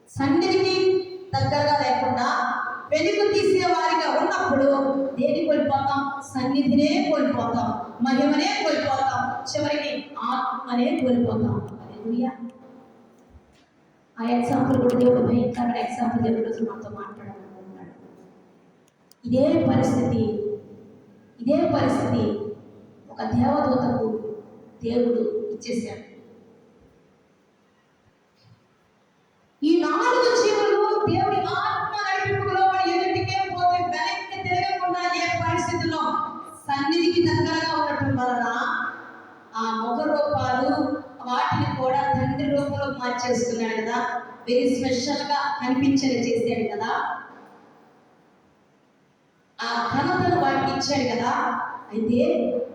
సన్నిధికి దగ్గరగా లేకుండా వెలుగు తీసే వారిగా ఉన్నప్పుడు దేని కోల్పోతాం? సన్నిధినే కోల్పోతాం, మహిమనే కోల్పోతాం, చివరికి ఆత్మనే కోల్పోతాం. హల్లెలూయా. ఆ ఎగ్జాంపుల్ కూడా దేవుడు భయంకరమైన ఎగ్జాంపుల్ దేవుడు రోజు మనతో మాట్లాడాలనుకుంటున్నాడు. ఇదే పరిస్థితి ఒక దేవదూతకు దేవుడు ఇచ్చేశాడు. ఈ 4 జీవులు దేవుడి ఆత్మ నడిపింపులో ఎదుటికే పోతే వెనక్కి తిరగకుండా ఏ పరిస్థితుల్లో సన్నిధికి దగ్గరగా ఉండటం వలన ఆ ముఖ రూపాలు వాటిని కూడా తండ్రి రూపంలో మార్చేసుకున్నాడు కదా, వెరీ స్పెషల్ గా కనిపించేలా చేశాడు కదా, ఆ ఘనతను వాటికి ఇచ్చాడు కదా. అయితే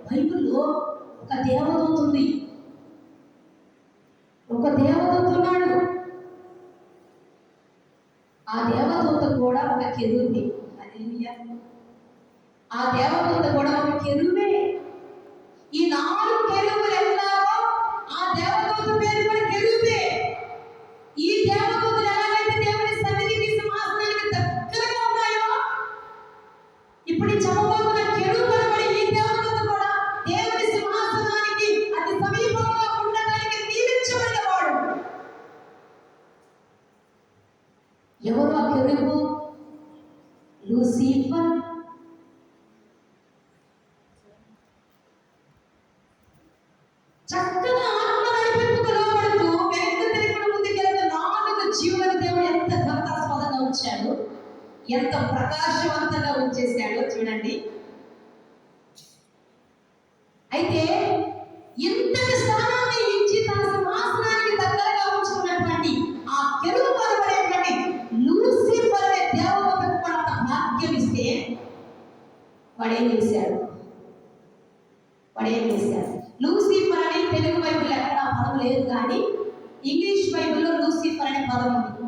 బైబిల్లో ఒక దేవదూత ఉంది, ఒక దేవదూత ఉన్నాడు. ఆ దేవదూత కూడా ఒక కెరూబే. హల్లెలూయా. ఆ దేవదూత కూడా ఒక కెరూబే. ఈ 4 కెరూబులు ఎట్లాగో ఆ దేవదూత పేరు కూడా కెరూబే. ఈ దేవదూతలు ఎలాగైతే దేవుని సన్నిధికి సింహాసనానికి దగ్గరగా ఉన్నాయో, ఇప్పుడు చెప్పబోతున్న కెరూబు అనబడే ఈ దేవదూత కూడా దేవుని సింహాసనానికి అతి సమీపంగా ఉండడానికి నియమించబడినవాడు. ఎవరు ఆ కెరూబు? లూసిఫర్. చక్కగా ఆత్మ నడిపింపుకు లోబడుతూ వెనక్కి తిరిగి ముందుకెళ్తే 4 జీవులను దేవుడు ఎంత ఘనతాస్పదంగా ఉంచాడు, ఎంత ప్రకాశవంతంగా ఉంచేశాడో చూడండి. అయితే ఇంతటి స్థానాన్ని ఇచ్చి తన సింహాసనానికి దగ్గరగా ఉంచుకున్నటువంటి ఆ కెరూబు అనబడేటువంటి లూసిఫర్ అనే దేవదూతకు కొంత భాగ్యం ఇస్తే వాడేం చేశాడు? లూసిఫర్ అని తెలుగు బైబిల్ ఎక్కడ పదం లేదు, కానీ ఇంగ్లీష్ బైబిల్లో లూసిఫర్ అనే పదం ఉంది.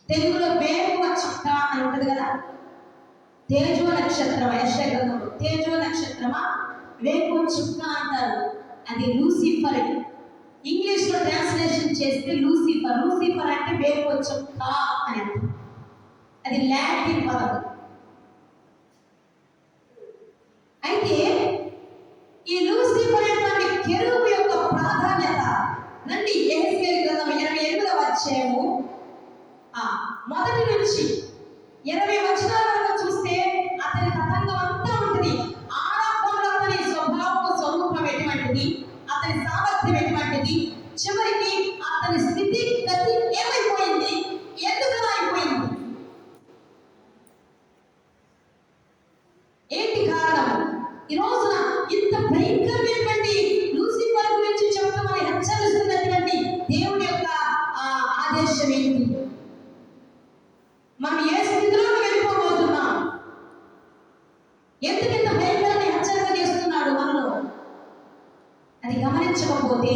తెలుగులో వేకువ చుక్క అని ఉంటుంది కదా, తేజో నక్షత్రం. యెషయా గ్రంథంలో తేజో నక్షత్రమా వేకువ చుక్క అంటారు, అది లూసిఫర్. ఇంగ్లీష్ లో ట్రాన్స్లేషన్ చేస్తే లూసిఫర్ అంటే వేకువ చుక్క అని అంటారు. అది లాటిన్ పదం. అయితే ఈ లూసిఫర్ అనేటువంటి కెరూబు యొక్క ప్రాధాన్యత నండి యెహెజ్కేలు గ్రంథం 28వ అధ్యాయము మొదటి నుంచి 20 వచనాల వరకు చూస్తే అతని తతంగం అంతా ఉంటుంది. ఆరంభంలో అతని స్వరూపం ఎటువంటిది, అతని సామర్థ్యం ఎటువంటిది, చివరికి అతని స్థితి గతి ఏమైపోయింది, ఎందుకు అయిపోయింది, ఏంటి కారణం. ఈ రోజున ఇంత భయంకరమైనటువంటి లూసిఫర్ గురించి చెప్తామని హెచ్చరిస్తున్నటువంటి దేవుడి యొక్క ఆదేశం ఏంటి? మనం ఏ స్థితిలో వెళ్ళిపోబోతున్నాం? ఎందుకు ఇంత భయంకరమైన హెచ్చరిక చేస్తున్నాడు మనలో? అది గమనించకపోతే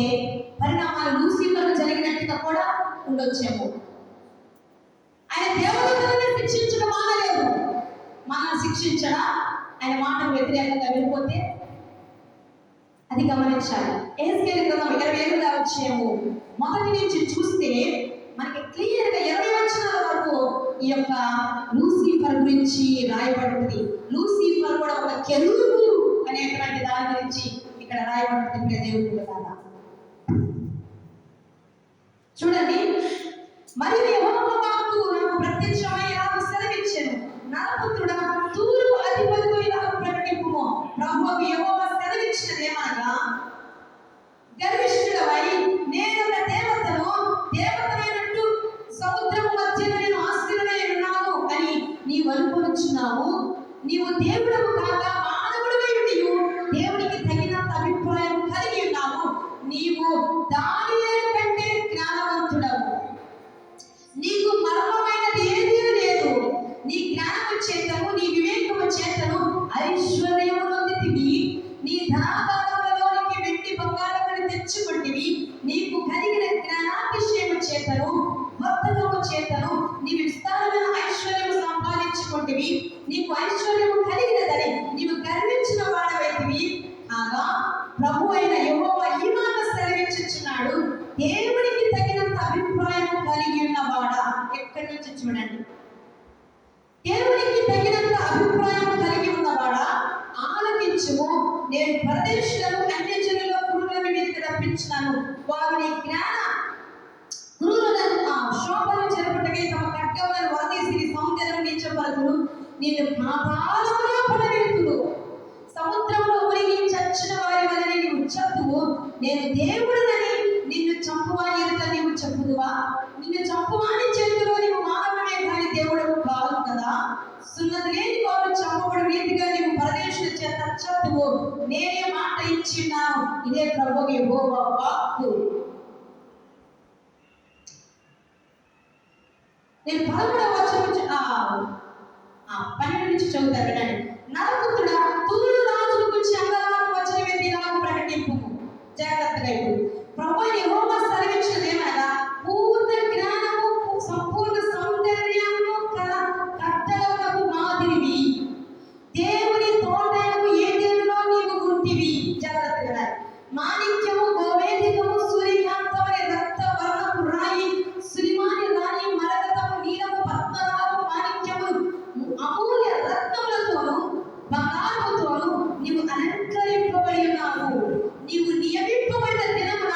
పరిణామాలు లూసిఫర్ జరిగినట్టుగా కూడా ఉండొచ్చేమో. ఆయన దేవుడిని శిక్షించడం మానలేదు, మనం శిక్షించడా ఆయన మాటకు వ్యతిరేకంగా వెళ్ళిపోతే అది గమనించాలి. యెహెజ్కేలు గ్రంథం 28వ అధ్యాయము మొదటి నుంచి చూస్తే మనకి క్లియర్గా 20 వచనాల వరకు ఈ యొక్క లూసిఫర్ గురించి రాయబడుతుంది. లూసిఫర్ కూడా ఒక కెరూబు అనేటువంటి దాని గురించి ఇక్కడ రాయబడుతుంది. దేవుడు కదా చూడండి. మరియు యెహోవా వాక్కు నాకు ప్రత్యక్షమై నాకు సెలవిచ్చెను, నరపుత్రుడా, తూరు అధిపతితో ఇలా ప్రకటింపుము, ప్రభువు యెహోవా సెలవిచ్చినదేమనగా, గర్విష్ఠుడవై నేను ఒక దేవతనైనట్టు సముద్రము మధ్యన నేను ఆశ్చర్యమై ఉన్నాను అని నీవు అనుకొనుచున్నావు. నీవు దేవుడవు కాక మానవుడివై ఉండియు దేవునికి తగినంత అభిప్రాయం కలిగి ఉన్నావు. నీవు దానియేలు కంటే జ్ఞానవంతుడవు. నీకు మర్మమైనది ఏదీ లేదు. నీ జ్ఞానము చేతను నీ వివేకము చేతను ఐశ్వర్యము నొందితివి. నీ ధనాగారములలోనికి వెండి బంగారములను తెచ్చుకొంటివి. నీకు కలిగిన జ్ఞానాతిశయము చేతను వర్తకము చేతను నీవు విస్తారమైన ఐశ్వర్యము సంపాదించుకొంటివి. నీకు ఐశ్వర్యము కలిగినదని నీవు గర్వించిన వాడవైతివి. కాగా ప్రభు అయిన యెహోవా ఈ మాట సెలవిచ్చుచున్నాడు, దేవునికి తగినంత అభిప్రాయం కలిగి ఉన్న నేను పరదేశులను అన్యజనుల కురులను మీదకి రప్పించినాను. వారు నీ జ్ఞాన క్రూరులను శోభను చెరపటకై తమ ఖడ్గములను వరదీసి నీ సౌందర్యం నీచపరచును. నిన్ను పాతాళములో పడవేతును. సముద్రంలో మునిగి చచ్చిన వారి వలన నీవు చెప్పువు. నేను దేవుడినని నిన్ను చంపువాని ఎదుట నీవు చెప్పుదువా? నిన్ను చంపువాని చేతిలో నీవు మానవమే కానీ దేవుడు కాదు కదా. సున్నతి లేని వారు చంపబడి రీతిగా నీవు పరదేశుల చేత చెప్పువు. నేనే మాట ఇచ్చిన్నాను. ఇదే ప్రభువు యెహోవా వాక్కు. నేను 11వ వచనం 12 నుంచి చదువుతాను వినండి. నరపుత్రుడా, తూరు రాజుల గురించి అంగలార్పు వచనమేది ఇలాగ ప్రకటింపు. జాగ్రత్తగా ఇప్పుడు ప్రభువు యెహోవా సెలవిచ్చినదేమనగా, పూర్ణ జ్ఞానము సంపూర్ణ సౌందర్యము కల కట్టడలకు మాదిరివి దేవుని తోటకు ఏదేనులో నీవు గుంటివి. జాగ్రత్తగా మాణిక్యము గోవేదికము సూర్యకాంతమని రక్త వర్ణపు రాయి సులిమాని రాణి మరకతము నీలము పద్మరాగము మాణిక్యములు అమూల్య రత్నములతోను బంగారముతోను నీవు అలంకరింపబడి ఉన్నావు. నీవు నియమింపబడిన దినమున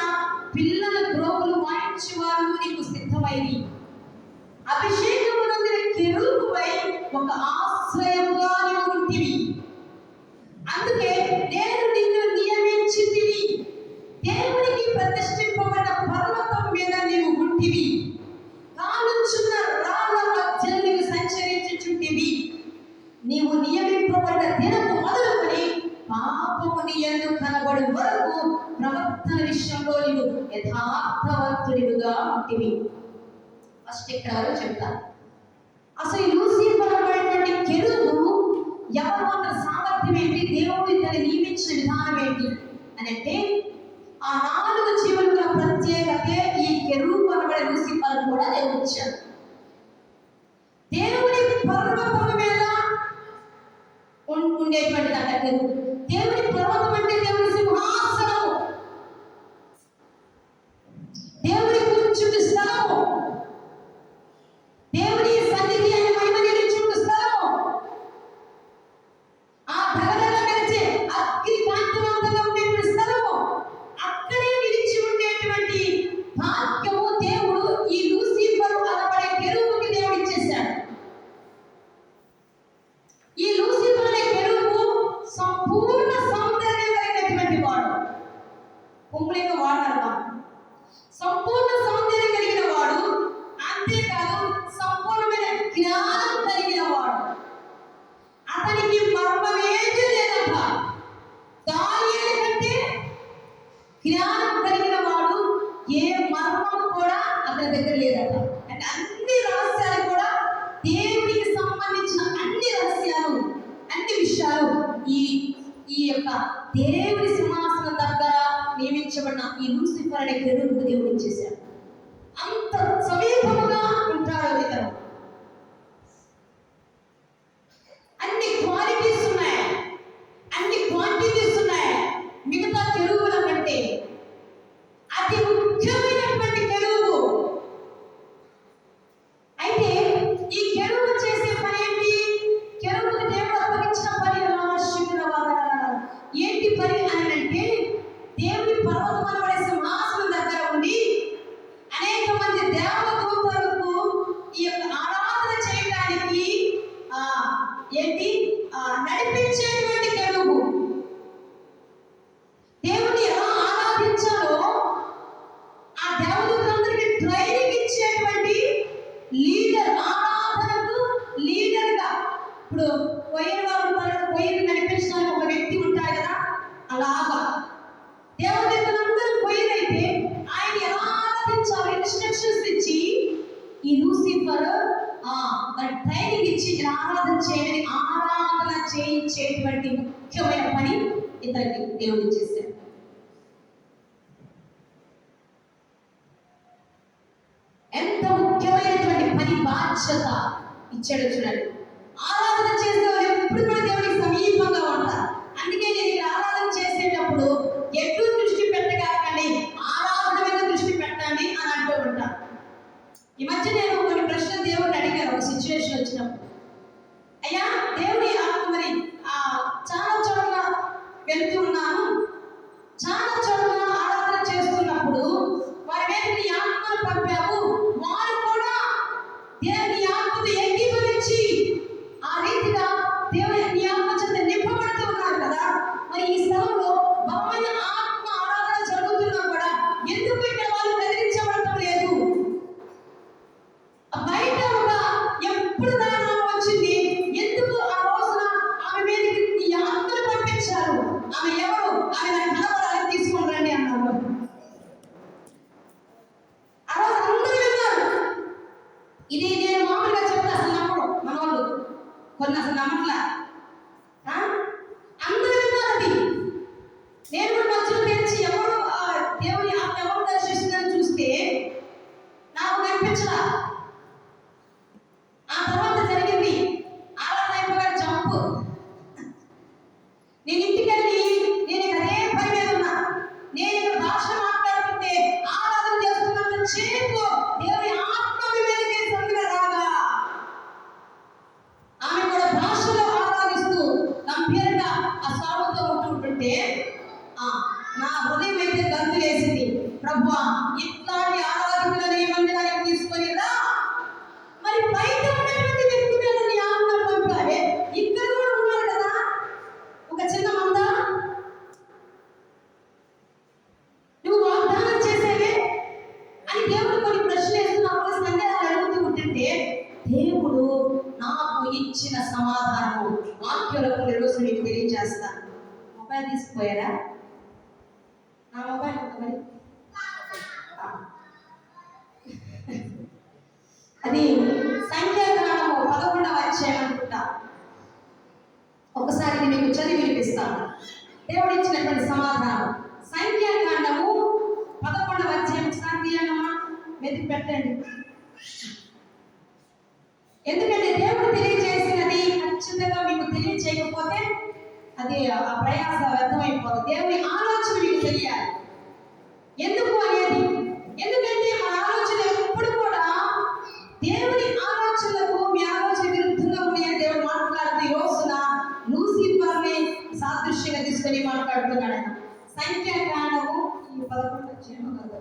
పిల్లల గ్రోవులు వాయించేవారు నీకు సిద్ధమైంది. అభిషేకము నొందిన కెరూబుపై ఒక ఆశ్రయముగా నీవు ఉంటివి. అందుకే నేను నిన్ను నియమించితిని. దేవునికి ప్రతిష్ఠింపబడిన పర్వతం మీద నీవు ఉంటివి. కాలుచున్న రాళ్ళ మధ్య నీవు సంచరించుచుంటివి. నీవు నియమింపబడిన దినము మొదలుకొని పాపము నీ యందు కనబడు వరకు ప్రవర్తన విషయంలో నీవు యథార్థవంతుడిగా ఉంటివి. ఫస్ట్ ఇక్కడ వరకు చెప్తాను. అసలు ఈ లూసిఫర్ అనేటువంటి కెరూబు ఎవరు, అన్న సామర్థ్యం ఏంటి, దేవుడు తను నియమించిన విధానం ఏంటి అని అంటే, ఆ 4 జీవుల ప్రత్యేకతే ఈ కెరూబు అనబడే లూసిఫర్ కూడా దేవుడు ఇచ్చాడు. దేవుని పర్వతం మీద ఉండేటువంటి అంట కెరూబు. దేవుని పర్వతం అంటే దేవుని సింహాసనము, దేవుని కూర్చుండు స్థలము, దేవుని సన్నిధి అని మహిమ నిలిచుండు స్థలము, ఆ ధగధగ మెరిసే అగ్ని కాంతివంతంగా ఉండేటువంటి స్థలము, అక్కడే నిలిచి ఉండేటువంటి భాగ్యము దేవుడు ఈ లూసిఫర్ అనబడే కెరూబుకి దేవుడు ఇచ్చేశాడు. ఈ లూసిఫర్ అనే కెరూబు సంపూర్ణ సౌందర్యం కలిగినటువంటి వాడు. పుంపులింగ వాడాలి. సంపూర్ణ సౌందర్యం కలిగిన వాడు, అంతేకాదు సంపూర్ణమైన జ్ఞానం కలిగిన వాడు. అతనికి మర్మమేది లేదట. దానియేలు కంటే జ్ఞానం కలిగిన వాడు, ఏ మర్మం కూడా అతని దగ్గర లేదట. అంటే అన్ని రహస్యాలు కూడా దేవునికి సంబంధించిన అన్ని రహస్యాలు, అన్ని విషయాలు ఈ యొక్క దేవుని సింహాసనం దగ్గర నియమించబడిన ఈ లూసిఫర్ అనే కెరూబుకు దేవుడు ఇచ్చేశాడు. అంత సమీపముగా ఉంటాడు ఇతను. అన్ని క్వాలిటీస్ ఉన్నాయి, అన్ని క్వాంటిటీస్ ఉన్నాయి మిగతా కెరూబుల కంటే. అతి ముఖ్యమైనటువంటి కెరూబు. అయితే ఈ కెరూబు చేసే పని ఏంటి? కెరూబుకి దేవుడు అప్పగించిన పని ఏంటి పని అని అంటే, దేవుని పర్వతం అనబడే సింహాసనం దగ్గర ఉండి అనేక మంది దేవదూతలకు ఈ యొక్క ఆరాధన చేయడానికి ఏంటి నడిపించేటువంటి కెరూబు. దేవుని ఎలా ఆరాధించాలో ఆ దేవదూతలందరికీ ట్రైనింగ్ ఇచ్చేటువంటి లీడర్, ఆరాధనకు లీడర్గా. ఇప్పుడు పొయ్యిని నడిపించడానికి ఒక వ్యక్తి ఉంటాడు కదా, అలాగా దేవదూతలందరూ పొయ్యినైతే ఆయన ఎలా ఆరాధించాలి ఇన్స్ట్రక్షన్స్ ఇచ్చి ఈ లూసిఫర్ ట్రైనింగ్ ఇచ్చి ఆరాధన చేయని ఆరాధన చేయించేటువంటి ముఖ్యమైన పని ఇతనికి దేవుడు చేశాడు. ఎంత ముఖ్యమైనటువంటి పని, బాధ్యత ఇచ్చాడు చూడండి. ఆరాధన చేసేవారు ఎప్పుడు కూడా దేవుడికి సమీపంగా ఉంటారు. అందుకే నేను ఇక్కడ ఆరాధన చేసేటప్పుడు ఎటు దృష్టి పెట్టగాకండి, ఆరాధన మీద దృష్టి పెట్టండి అని అంటూ ఉంటాను. ఈ మధ్య నేను కొన్ని ప్రశ్నలు దేవుడిని అడిగాను. ఒక సిచ్యువేషన్ వచ్చినప్పుడు, అయ్యా దేవుడి మరి చాలా చోట్ల వెళ్తూ ఇది నేను మామూలుగా చెప్తే అసలు నమ్మరు మన వాళ్ళు, కొన్ని అసలు నమ్మట్లా. అందరూ విన్నారు అది. నేను కూడా మధ్యలో తెరిచి ఎవరు దేవుని ఆత్మ ఎవరు దర్శిస్తుందని చూస్తే నాకు కనిపించలా. ఆ తర్వాత జరిగింది ఆరాధన అయిపోగా జంపు. నేను ఇంటికి వెళ్ళి నేను అదే పని మీద ఉన్నా. నేను ఇక్కడ భాష మాట్లాడుతుంటే ఆరాధన చేస్తున్నంత చేపు దేవుని ఆత్మ మీదకి సందుగా రాగా ఆమె కూడా భాషలో ఆరాధిస్తూ గంభీరంగా ఆ సాగుతో ఉంటుంటే నా హృదయం అయితే గంతు వేసింది. ప్రభువా, ఇట్లాంటి ఆరాధకులను ఈ మందిరానికి తీసుకొని రా. మరి బయట ఉన్నటువంటి వ్యక్తి మీద నీ ఆత్మ పంపారే, ఇక్కడ కూడా ఉన్నారు కదా ఒక చిన్న మంద, నువ్వు వాగ్దానం చేసేవే అని దేవుడు కొన్ని ప్రశ్నలు వేస్తున్నప్పుడు సందేహాలు అడుగుతూ ఉంటుంటే దేవుడు నాకు ఇచ్చిన సమాధానము వాక్యాలకు ఈరోజు మీకు తెలియజేస్తాను. మొబైల్ తీసుకుపోయారా? నా మొబైల్ మరి అది సంఖ్యాకాండము 11వ అధ్యాయం అనుకుంటా. ఒకసారి మీకు చదివి వినిపిస్తాను. దేవుడు ఇచ్చినటువంటి సమాధానం సంఖ్యాకాండము 11వ అధ్యాయం. సాధ్యమా వెతికి పెట్టండి. ఎందుకంటే దేవుడు తెలియజేసినది ఖచ్చితంగా మీకు తెలియజేయకపోతే అది ఆ ప్రయాస వ్యర్థమైపోతుంది. దేవుని ఆలోచన మీకు తెలియాలి. ఎందుకు అనేది, ఎందుకంటే మన ఆలోచన ఎప్పుడు కూడా దేవుని ఆలోచనలకు మీ ఆలోచన విరుద్ధంగా ఉన్నాయని దేవుడు మాట్లాడుతూ ఈ రోజున లూసిఫర్ని సాదృశ్యంగా తీసుకొని మాట్లాడుతున్నాడు ఆయన. సంఖ్యాకాండము 11వ అధ్యాయం కదా.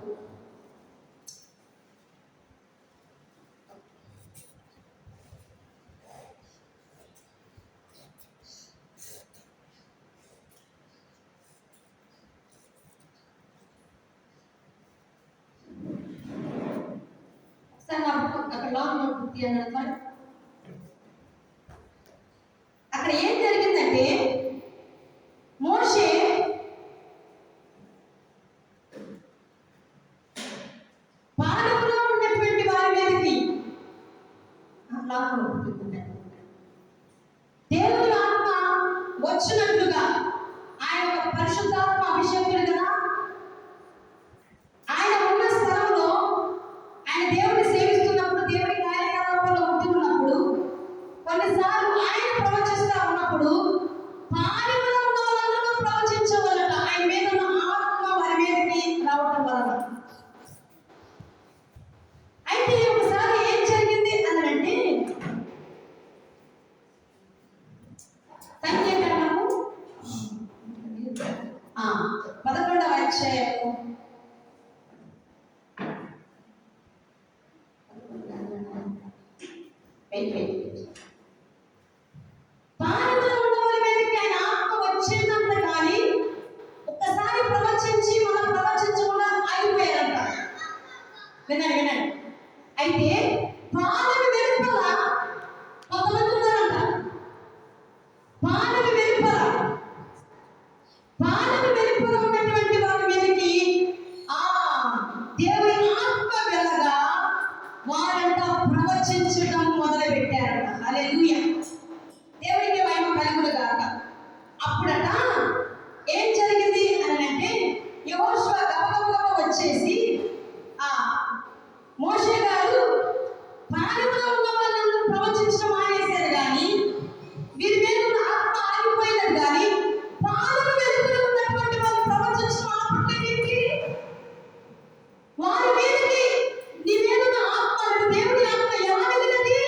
అక్కడ ఏం జరిగిందంటే మోషే పాలకులో ఉన్నటువంటి వారి మీదకి దేవుని ఆత్మ వచ్చినట్లుగా, ఆయన ఒక పరిశుద్ధాత్మ అభిషేకుడు కదా, ఆయన ఉన్న స్థలంలో ఆయన దేవుడిని సేవిస్తున్నప్పుడు, దేవుడి కార్యకలాపాల్లో ఉంటున్నప్పుడు కొన్నిసార్లు ఆయన ప్రవచిస్తా ఉన్నప్పుడు పాలకులో ఉన్న వాళ్ళందరూ ప్రవచించవలట. ఆయన మీద ఉన్న ఆత్మ వారి మీదకి రావటం వలన. అయితే ఒకసారి ఏం జరిగింది అని అంటే సంఖ్యాకాండము 11వ అధ్యాయము పాలకులు ఉన్న వారి మీదకి ఆయన ఆత్మ వచ్చిందంత కానీ ఒక్కసారి ప్రవచించి మనం ప్రవచించకుండా ఆగిపోయారంట. వినండి వినండి. అయితే పాలన వెలుపల కొంతమంది ఉన్నారంట. పాలన వెలుపల ఉన్నటువంటి వారి మీదకి దేవుని ఆత్మ వెళ్ళగా వారంతా ప్రవచించడం మొదలు పెట్టారంట. హల్లెలూయా, దేవునికి మహిమ కలుగును గాక. అప్పుడట ఏం జరిగింది అని అంటే యెహోషువ గబగబా వచ్చేసి మోషే గారు పాలకులో ఉన్న వాళ్ళందరూ ప్రవచించడం మానేశారు కానీ వీరి మీద ఉన్న ఆత్మ ఆగిపోయినది కానీ పాలన వెలుపల ఉన్నటువంటి వాళ్ళు ప్రవచించడం ఆపట్లేదు. వారి మీదకి నీ మీద ఉన్న ఆత్మ, దేవుడి ఆత్మ ఎలా వెళ్ళినది?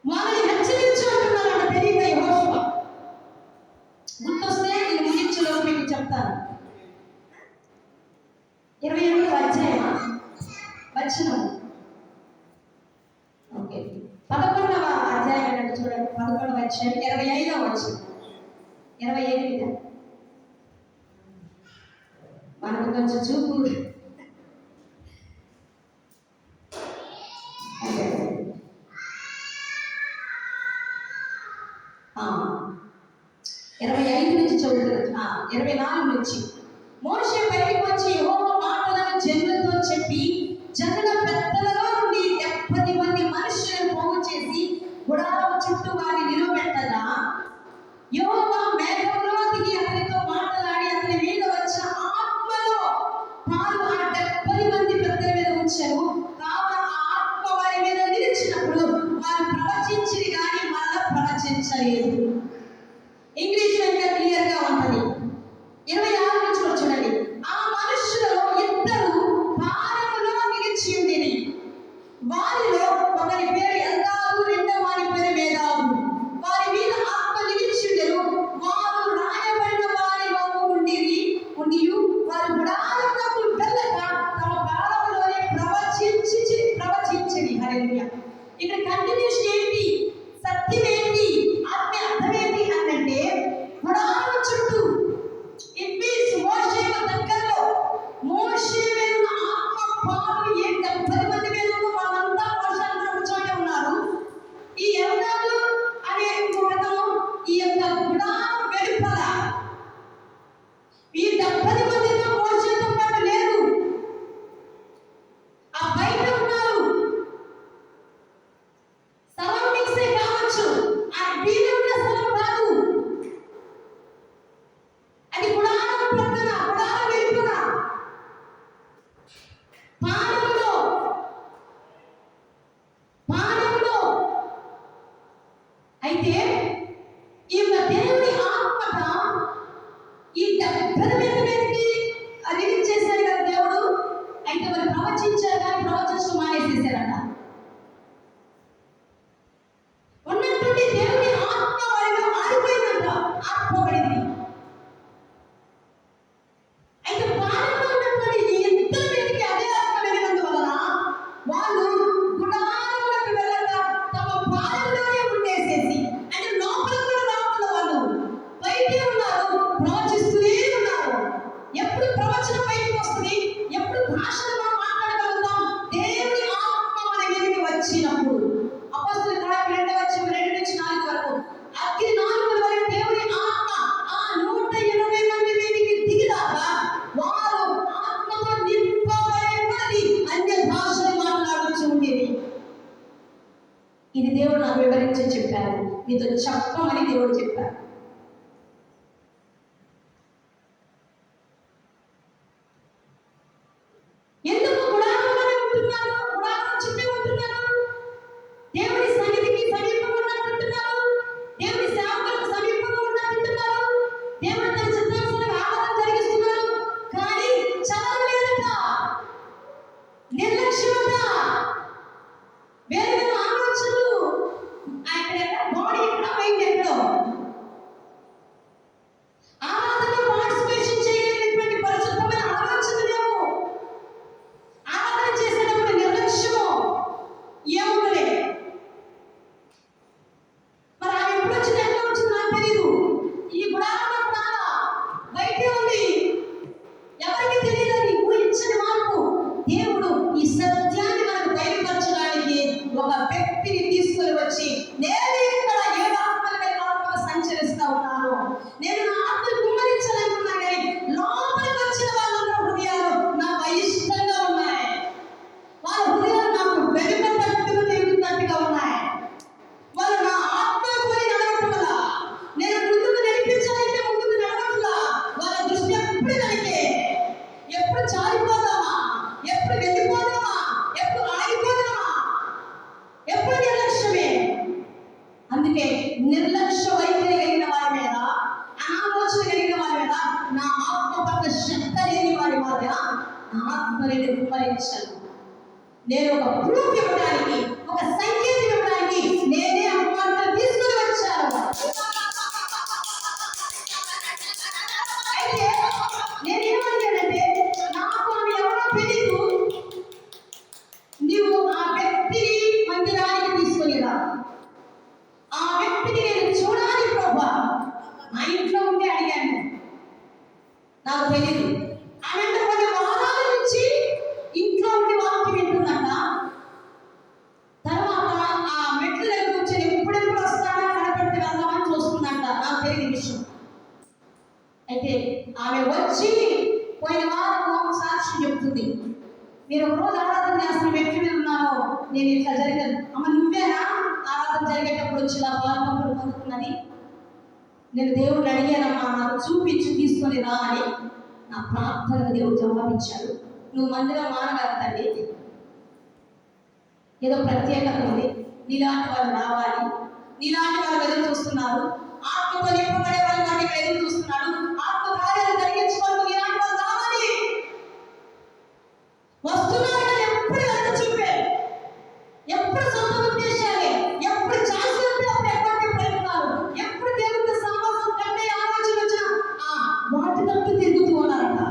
వాళ్ళని హెచ్చరించు అంటున్నాడు తెలియక యెహోషువ. గుర్తొస్తే నేను ముగించులో మీకు చెప్తాను. 28వ అధ్యాయం వచనం. ఓకే, 11వ అధ్యాయం అంటే చూడండి. 11వ అధ్యాయం 25వ వచనం. 28 మనకు కొంచెం చూపు 25 నుంచి చదువుతున్నా. 24 నుంచి. మోషే బయటికి వచ్చి యెహోవా మాటలను జనులతో చెప్పి జనుల పెద్దలలో నుండి యెహోవా మేఘంలో దిగి అతనితో మాట్లాడి అతని మీద వచ్చిన ఆత్మలో పాలు ఆ 70 మంది పెద్దల మీద ఉంచారు. కావున ఆ ఆత్మ వారి మీద నిలిచినప్పుడు వారు ప్రవచించిరి కానీ మరలా ప్రవచించలేదు. ఇంగ్లీష్ అంటే క్లియర్ గా ఉంటది. 26 నుంచి చూడండి. ఆ మనుషులలో ఇద్దరు పానములో నిలిచి ఉండిరి. వారిలో ఒకరి పేరు ఎల్దాదు, రెండవ వారి పేరు మేదాదు. వారి మీద ఆత్మ నిలిచి ఉండెను. వారు రాయబడిన వారిలో ఉండిరి. వారు గుడారమునకు వెళ్ళక తమ కాలములోనే ప్రవచించిరి. హల్లెలూయా. ఇక్కడ కంటిన్యూషన్ ఏంటి? సత్యం ఏంటి? ఆత్మ అర్థం ఏంటి అంటే గుడారం చుట్టూ ఇట్ మీన్స్ మోషేకు దగ్గరలో మోషే మీద ఉన్న ఆత్మ పాలు 70 మంది మీద ఉన్న వాళ్ళంతా మోషే అందరూ కూర్చొని ఉన్నారు. ఈ ఎల్దాదు అనే ఒకతను ఈ యొక్క గుడారం వెలుపల ఈ 70 మందితో మోషేతో పాటు లేదు, ఆ బయట ఉన్నారు. సరౌండింగ్సే కావచ్చు, ఆ వీళ్ళు ఉన్న స్థలం కాదు. అది గుడారం ప్రక్కన, గుడారం వెలుపల పానములో అయితే ఈ యొక్క దేవుని ఆత్మట ఈ 70 మంది మీదకి రిలీజ్ చేశాడు కదా దేవుడు. అయితే వారు ప్రవచించారు కానీ ప్రవచించడం మానేసేసారట. ఉన్నటువంటి దేవుని ఆత్మ వారిలో ఆరిపోయిందంట, ఆత్మపడింది. అయితే పానములో ఉన్నటువంటి ఈ ఇద్దరి మీదకి అదే ఆత్మ వెళ్ళినందువలన వాళ్ళు గుడారములకు వెళ్ళక తమ పానములోనే ఉండేసేసి, అంటే లోపల కూడా రావట్లేదు, వాళ్ళు బయటే ఉన్నారు, ప్రవచిస్తూనే ఉన్నారు. ఎప్పుడు ప్రవచనం బయటకు వస్తుంది? ఎప్పుడు భాషలు మనం మాట్లాడగలుగుతాం? దేవుని ఆత్మ మన మీదకి వచ్చినప్పుడు. అపొస్తలుల కార్యాలు 2 నుంచి 4 వరకు అగ్ని 4 వరకు దేవుని ఆత్మ ఆ 120 మంది మీదకి దిగిదాకా వారు ఆత్మతో నింపబడి అన్య భాషలు మాట్లాడుతూ ఉండేది. ఇది దేవుడు నాకు వివరించి చెప్పారు, మీతో చెప్పమని దేవుడు చెప్పారు. ఎందుకు గుడారంలోనే ఉంటున్నారు? గుడారం చుట్టే ఉంటున్నారు. దేవుని సన్నిధికి సమీపంగా ఉన్నట్టుంటున్నారు. దేవుని సేవకులకు సమీపంగా ఉన్నట్టుంటున్నారు. దేవుని తన చిత్తానుసారంగా ఆరాధన జరిగిస్తున్నారు. కానీ చదవలేదట, నిర్లక్ష్యమట, వేరే వేరే ఆలోచనలు. బాడీ ఎక్కడ, మైండ్ ఎక్కడో. ఆరాధనలో పార్టిసిపేషన్ చేయలేనటువంటి పరిశుద్ధమైన ఆలోచనలు లేవు. ఆరాధన చేసేటప్పుడు నిర్లక్ష్యము ఏముందలే. మరి ఆమె ఎప్పుడు వచ్చింది, ఎట్లా వచ్చింది నాకు తెలీదు. ఈ గుడారంలో రాలా, బయటే ఉంది, ఎవరికి తెలియదని ఊహించని మార్పు. దేవుడు ఈ సత్యాన్ని మనకు బయలుపరచడానికి ఒక వ్యక్తిని తీసుకొని వచ్చి, నేను ఇక్కడ 7 ఆత్మల మీద ఆత్మగా సంచరిస్తా ఉన్నాను, నేను నా ఆత్మను కుమ్మరించాలనుకున్నా కానీ లోపలికి వచ్చిన వాళ్ళందరూ హృదయాలు నాకు అయిష్టంగా ఉన్నాయి. వాళ్ళ హృదయాలు నాకు వెలుపట్టుగా తిరుగుతున్నట్టుగా ఉన్నాయి. వాళ్ళు నా ఆత్మ పోయి నడవటం వల్ల, నేను ముందుకు నడిపించాలంటే ముందుకు నడవట్లా. వాళ్ళ దృష్టి ఎప్పుడు దానికే, ఎప్పుడు చాలిపోదామా, ఎప్పుడు వెళ్ళిపోదామా, ఎప్పుడు ఆగిపోదామా, ఎప్పుడు నిర్లక్ష్యమే. అందుకే నిర్లక్ష్య వైఖరి కలిగిన వారి మీద, అనాలోచన కలిగిన వారి మీద, నా ఆత్మ పట్ల శ్రద్ధ లేని వారి మీద నా ఆత్మని కుమ్మరించను. నేను ఒక ప్రూఫ్ ఇవ్వడానికి, ఒక సంకేతం ఇవ్వడానికి నేనే అమ్మవారిని తీసుకొని వచ్చాను. అయితే నేనేమడిగానంటే, నాకు ఆమె ఎవరో తెలీదు, నీవు ఆ వ్యక్తిని మందిరానికి తీసుకొని రా, ఆ వ్యక్తిని నేను చూడాలి ప్రభా. మా ఇంట్లో ఉంటే అడిగాను, నాకు తెలీదు. ఆమె కొన్ని వారాల నుంచి ఇంట్లో ఉండి వాక్యం వింటుందంట. తర్వాత ఆ మెట్ల దగ్గర కూర్చొని ఎప్పుడెప్పుడు వస్తాడా కనపడితే వెళ్దామని చూస్తుందంట. నాకు తెలియని విషయం. అయితే ఆమె వచ్చి పోయిన వారం సాక్ష్యం చెప్తుంది. మీరు ఒక రోజు ఆరాధన చేస్తున్న వ్యక్తి మీద ఉన్నాను, నేను ఇట్లా జరిగాను. అమ్మ నువ్వేనా ఆరాధన జరిగేటప్పుడు వచ్చి ఇలా పాల్పంపులు పొందుతున్నది? నేను దేవుడిని అడిగానమ్మా, నాకు చూపించి తీసుకొని రా అని నా ప్రార్థనకు దేవుడు జవాబిచ్చాడు. నువ్వు మందిరం మానగలుగుతండి, ఏదో ప్రత్యేకత ఉంది, నీలాంటి వాళ్ళు రావాలి, నీలాంటి వాళ్ళు ఎదురు చూస్తున్నారు, ఆత్మతో నింపబడే వాళ్ళు వాటి ఇక్కడ ఎదురు చూస్తున్నాడు, ఆత్మ కార్యాలు కలిగించుకోవాలి, నీలాంటి వాళ్ళు రావాలి. వస్తున్నారు కానీ ఎప్పుడు ఎంత చూపే, ఎప్పుడు సొంత ఉద్దేశాలే, ఎప్పుడు ఛాన్స్ ఉంటే అప్పుడు ఎక్కడికి ప్రయత్నాలు, ఎప్పుడు దేవుడితో సమాసం కంటే ఆలోచన వచ్చిన వాటి తట్టు తిరుగుతూ ఉన్నారట.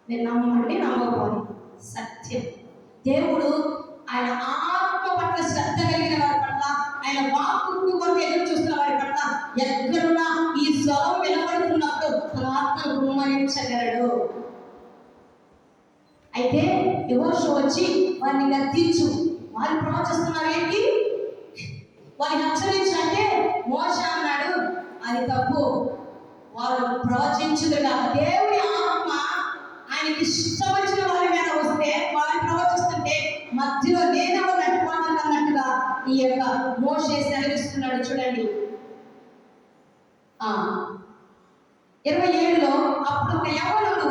నేను నమ్మండి నమ్మకపోని సత్యం. దేవుడు ఆయన ఆత్మ పట్ల శ్రద్ధ కలిగిన వారి పట్ల, ఆయన వాక్కు కొరకు ఎదురు చూస్తున్న వారి పట్ల ఎక్కడున్నా ఈ స్వరం వినబడుతున్నప్పుడు తన ఆత్మను కుమ్మరించగలడు. అయితే యెహోషువ వచ్చి వారిని గద్దించు, వారు ప్రవచిస్తున్నారు ఏంటి, వారిని హెచ్చరించంటే మోషే అన్నాడు అది తప్పు, వారు ప్రవచించుదుగా. దేవుడి ఆత్మ ఆయనకి ఇష్టం వచ్చిన వారి మీద వస్తే వారు ప్రవచిస్తుంటే మధ్యలో నేనెవరు నట్టుకోవడం అన్నట్టుగా ఈ యొక్క మోషే సెలవిస్తున్నాడు. చూడండి 27లో అప్పుడు ఒక యవనుడు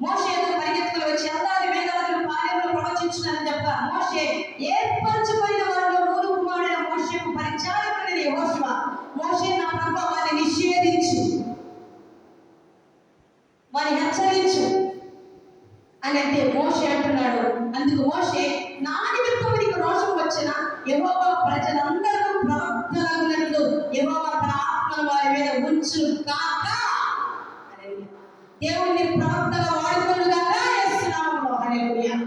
మోషే ఎదురు పరిగెత్తుకుని వచ్చి అందాది మేధావులు పాలెంలో ప్రవచించున్నారని చెప్పగా, మోషే ఏర్పరచుకున్న వారిలో నూరు కుమారుడైన మోషేకు పరిచారకుడైన యెహోషువ, మోషే నా ప్రభువా వారిని నిషేధించు, వారిని హెచ్చరించు అని అంటే మోషే అంటున్నాడు. అందుకు మోషే నా నిమిత్తం నీకు రోషం వచ్చిన యెహోవా ప్రజలందరూ ప్రవక్తలగునట్లు యెహోవా తన ఆత్మను వారి మీద ఉంచును కాక, దేవుడిని ప్రవక్తగా వాడుకోను కాక యేసునామములో. హల్లెలూయా.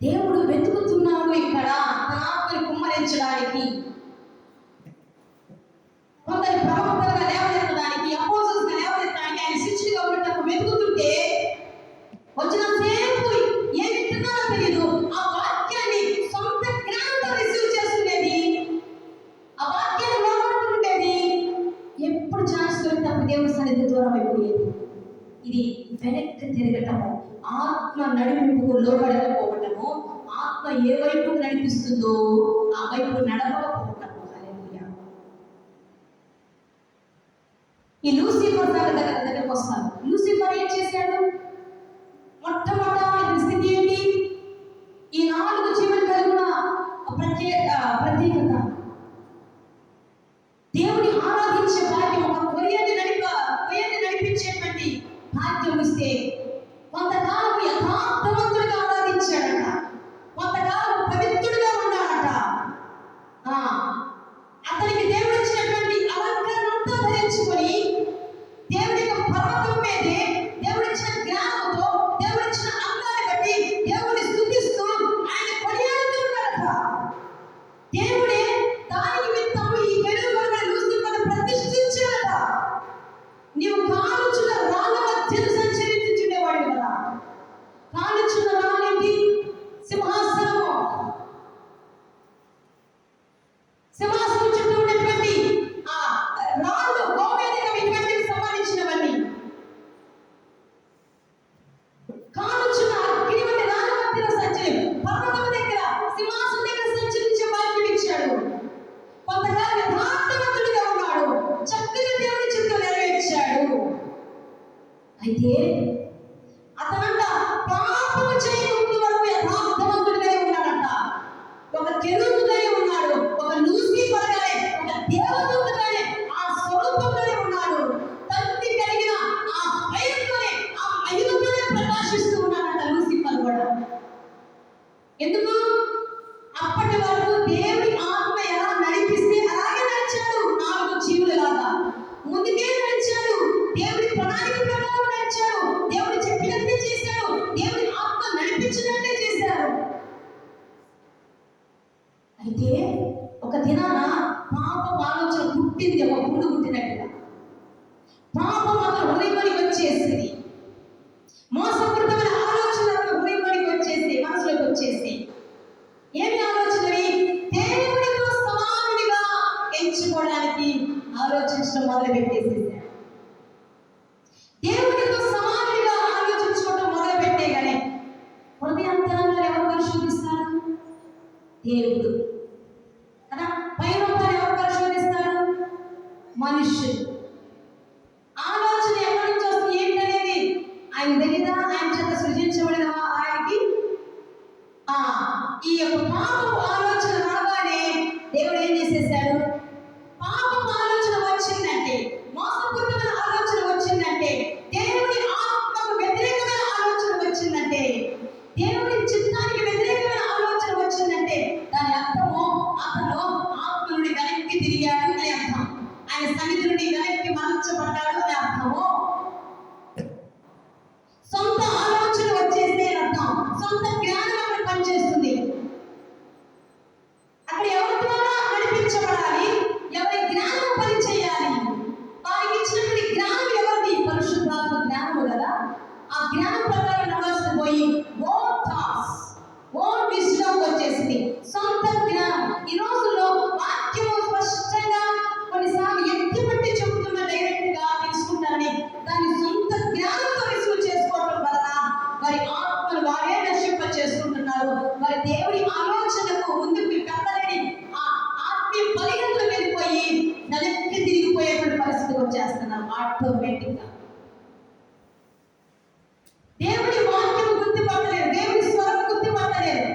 దేవుడు వెతుకుతున్నాడు ఇక్కడ తన ఆత్మని కుమ్మరించడానికి, కొందరి ప్రవక్తలుగా లేవనెత్తడానికి, అపోజిట్గా లేవనెత్తడానికి, ఆయన శిష్యుడిగా ఉండటం వెతుకుతుంటే వచ్చిన సేపు ఏమి తిన్నారో తెలియదు, ఆ వాక్యాన్ని సొంత జ్ఞానంతో రిసీవ్ చేసుకునేది, ఆ వాక్యాన్ని లోపడుతుండేది, ఎప్పుడు ఛాన్స్ దొరికితే అప్పుడు దేవుడి సన్నిధి దూరం అయిపోయేది. ఇది వెనక్కి తిరగటము, ఆత్మ నడిపింపుకు లోబడకపోవటము, ఆత్మ ఏ వైపు నడిపిస్తుందో ఆ వైపు నడవకపోవటము. ఈ లూసిఫర్ దగ్గరకు వస్తాను. లూసిఫర్ ఏం చేశాడు? మొట్టమొదటి స్థితి ఏంటి? ఈ 4 జీవులు కలిగిన ప్రత్యేకత, దేవుని ఆరాధించే భాగ్యం, ఒక కొరియని నడిపించేటువంటి భాగ్యం ఇస్తే కొంతకాలం యథార్థవంతుడిగా ఆరాధించాడట, కొంతకాలం పవిత్రుడిగా ఉన్నాడట. అతనికి దేవుడు ఇచ్చినటువంటి అలంకరణ అంతా ధరించుకొని దేవుడి యొక్క పర్వతం మీదే దేవుడిచ్చిన జ్ఞానంతో, దేవుడిచ్చిన అందాన్ని బట్టి దేవుడిని స్తుతిస్తూ ఆయన కొనియాడుతున్నాడట. దేవుడే దాని నిమిత్తము ఈ వెలుగును లూసిఫర్ను ప్రతిష్ఠించాడట. నీవు కాలుచున్న రాళ్ళ మధ్యను సంచరించుచుండేవాడు కదా. కాలుచున్న రాళ్ళేంటి? సింహాసనము. సింహాసనం చుట్టూ ఉన్నటువంటి ఆ రాళ్ళు గోవేదిక ఇటువంటికి సంబంధించినవన్నీ, కాలుచున్న అగ్ని వంటి రాళ్ళ మధ్యలో పర్వతం దగ్గర సింహాసనం దగ్గర సంచరించే భాగ్యం ఇచ్చాడు. కొంతకాలం యథార్థవంతుడిగా ఉన్నాడు, చక్కగా దేవుడి చిత్తం నెరవేర్చాడు. అయితే అతనంట పాపము చేయకుండా వరకు యథార్థవంతుడిగానే ఉన్నాడంట. ఒక కెరూబుగానే ఉన్నాడు, ఒక లూసిఫర్గానే, ఒక దేవదూతగానే ఆ స్వరూపంలోనే ఉన్నాడు. తండ్రి కలిగిన ఆ భయంతోనే, ఆ మహిమతోనే ప్రకాశిస్తూ ఉన్నాడంట లూసిఫర్ కూడా. ఎందుకు? అప్పటి వరకు దేవుడి ఆత్మ ఎలా నడిపిస్తే అలాగే నడిచాడు. 4 జీవులలాగా ముందుకే నడిచాడు, దేవుడి ప్రణాళిక ప్రకారం నడిచాడు, దేవుడు చెప్పినట్టే చేశాడు, దేవుడి ఆత్మ నడిపించినట్టే చేశాడు. అయితే ఆయన తెలియదా ఆయన చేత సృజించబడిన ఆయనకి ఈ యొక్క పాపపు ఆలోచన రాగానే దేవుడు ఏం చేసేసాడు? పాపపు ఆలోచన వచ్చిందంటే, మోసపూరితమైన ఆలోచన వచ్చిందంటే, దేవుడి ఆత్మకు వ్యతిరేకమైన ఆలోచన వచ్చిందంటే, దేవుడి చిత్తానికి వ్యతిరేకమైన ఆలోచన వచ్చిందంటే దాని అర్థము అతను ఆత్మ నుండి వెనక్కి తిరిగాడు అని అర్థం. ఆయన సన్నిధి నుండి వెనక్కి మరల్చబడ్డాడు అని అర్థము. సొంత ఆలోచన వచ్చేస్తే అర్థం, సొంత జ్ఞానం అక్కడ పనిచేస్తుంది. అక్కడ ఎవరి ద్వారా నడిపించబడాలి, ఎవరి జ్ఞానం పని చేయాలి. వారికి ఇచ్చినటువంటి జ్ఞానం ఎవరిది? పరిశుద్ధాత్మ జ్ఞానము కదా. ఆ జ్ఞానం ప్రకారం నడవాల్సిన పోయి ఓన్ థాట్స్, ఓన్ విజ్డమ్ వచ్చేసింది, సొంత జ్ఞానం. ఈ రోజుల్లో వాక్యము స్పష్టంగా కొన్నిసార్లు ఎత్తి పట్టి చెబుతున్న డైరెక్ట్ గా తీసుకుంటారని దాని సొంత జ్ఞానంతో రిసీవ్ చేసుకోవడం వలన వారి ఆత్మను వారే నశింప చేసుకుంటున్నారు. వారి దేవుడి ఆలోచనకు ముందుకు కదలని ఆ ఆత్మీయ పరిగెత్తులు వెళ్ళిపోయి వెనక్కి తిరిగిపోయేటువంటి పరిస్థితి వచ్చేస్తున్నారు ఆటోమేటిక్ గా. దేవుడి వాక్యం గుర్తుపట్టలేరు, దేవుడి స్వరం గుర్తుపట్టలేరు.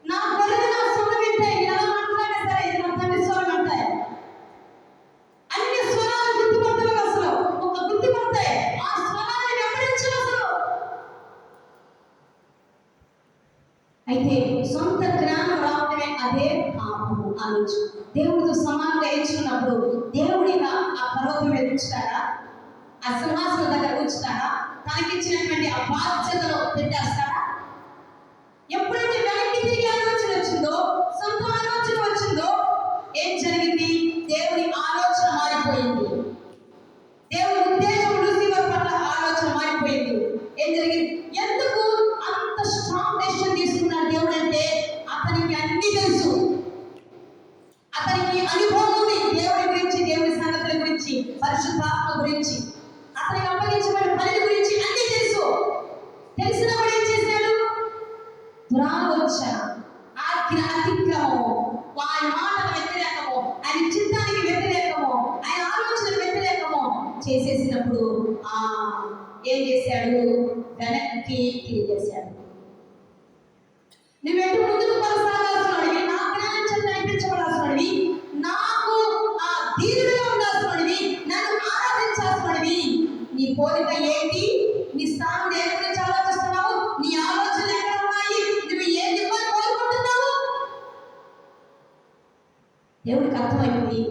నా గొర్రెలు నా స్వరం వింటాయి, ఎలా మాట్లాడినా సరే ఇది నా తండ్రి స్వరం అంటాయి. అన్ని స్వరాలు గుర్తుపట్టలేవు, అసలు ఒక గుర్తుపడతాయి, ఆ స్వరాన్ని వెంబడించరు అసలు. అయితే సొంత జ్ఞానం రావడమే అదే పాపము ఆలోచన. దేవుడితో సమానంగా ఎంచుకున్నప్పుడు దేవుడిగా ఆ పర్వతం మీద ఉంచుతారా, ఆ సింహాసనం దగ్గర ఉంచుతారా, తనకిచ్చినటువంటి ఆ బాధ్యతలో పెట్టేస్తాడా? ఎప్పుడైతే వెనక్కి తిరిగి ఆలోచన వచ్చిందో, సొంత ఆలోచన వచ్చిందో ఏం జరిగింది? దేవుడి ఆలోచన మారిపోయింది. దేవుడి ఉద్దేశం లూసిఫర్ పట్ల ఆలోచన మారిపోయింది. ఏం జరిగింది? ఎందుకు అంత స్ట్రాంగ్ డెసిషన్ తీసుకున్నాడు దేవుడు అంటే అతనికి అన్ని తెలుసు, అతనికి అనుభవం ఉంది దేవుడి గురించి, దేవుడి సంగతుల గురించి, పరిశుద్ధాత్మ గురించి, అతనికి అప్పగించబడిన పని గురించి అన్ని తెలుసు. తెలిసిన వాడు ఏం చేశాడు? దురాలోచన, అతిక్రమము, ఆయన మాటకు వ్యతిరేకము, ఆయన చిత్తానికి వ్యతిరేకము, ఆయన ఆలోచన వ్యతిరేకము చేసేసినప్పుడు ఏం చేశాడు? వెనక్కి తిరిగేశాడు. నువ్వెటు ముందుకు కొనసాగాల్సినవి, నా జ్ఞానం చేత నడిపించబడాల్సినవి, నాకు దీనుడిగా ఉండాల్సినవి, నన్ను ఆరాధించాల్సినవి. నీ పోలిక ఏంటి? నీ స్థానం దేని గురించి ఆలోచిస్తున్నావు? నీ ఆలోచనలు ఎక్కడ ఉన్నాయి? నువ్వు ఏది ఇవ్వాలి కోరుకుంటున్నావు? దేవుడికి అర్థమైంది,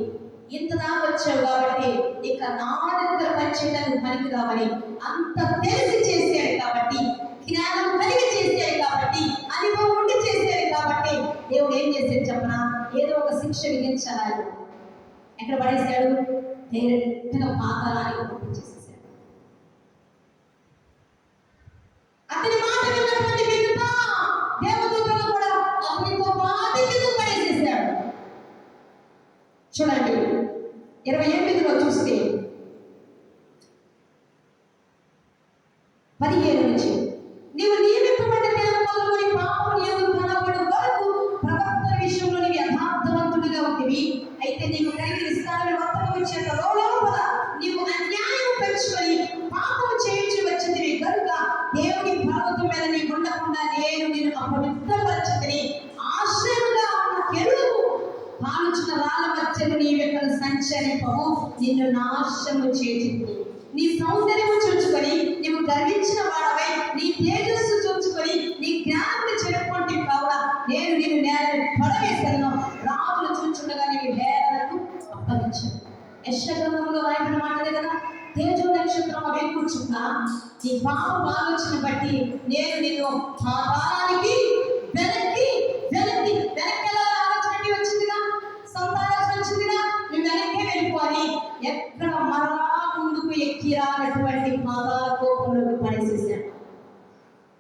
ఇంతదాకా వచ్చావు కాబట్టి ఇక నా దగ్గర పనిచేయడానికి పనికి రావాలి. అంత తెలిసి చేశాడు కాబట్టి, జ్ఞానం కలిగి చేశాడు కాబట్టి, అనుభవం ఉండి చేశాడు కాబట్టి దేవుడు ఏం చేశాడు చెప్పనా? ఏదో ఒక శిక్ష విధించాలి. ఎక్కడ పడేశాడు? డైరెక్ట్గా పాతాళానికి పంపించేసేసాడు. అతని మాట విన్నటువంటి మిగతా దేవదూతలు కూడా అతనితో బాధితులు పడేసేసాడు. చూడండి 28లో చూస్తే 17 నుంచి, నీవు నియమింపబడ్డ దినం మొదలుకొని పాపం నీవు కనబడు వరకు ప్రవర్తన విషయంలో నీవు యథార్థవంతుడిగా ఉంటివి. అయితే నీకు కలిగిన స్థానం వర్తకం చేత లోపల నీవు అన్యాయం పెంచుకొని పాపము చేయించి వచ్చింది కనుక దేవుని పర్వతం మీద నీ ఉండకుండా నేను నిన్ను అపవిత్రపరచుకుని ఆశ్రయంగా ఉన్న కెరూబు కాలుచున్న రాళ్ళ మధ్యను నీవెక్కడ సంచరింపవు, నిన్ను నాశనము చేసింది. నీ సౌందర్యము చూచుకొని నీవు గర్వించిన వాడవై నీ తేజస్సు చూచుకొని నీ జ్ఞానాన్ని చెరుపుకుంటే కావున నేను నిన్ను నేలను పడవేశాను, రాజులు చూచుండగా నీకు హేళనకు అప్పగించాను. యెషయా గ్రంథంలో రాయబడిన మాటలే కదా. తేజో నక్షత్రం అవి కూర్చున్నా నీ పాప ఆలోచన బట్టి నేను నిన్ను పాతాళానికి వెనక్కి వెనక్కి ఆలోచన వచ్చిందిగా, సొంత ఆలోచన వచ్చిందిగా, నువ్వు వెనక్కి వెళ్ళిపోవాలి. ఎక్కడ మరలా ముందుకు ఎక్కి రానటువంటి పాతాళ కోపంలోకి పడేసేసాడు.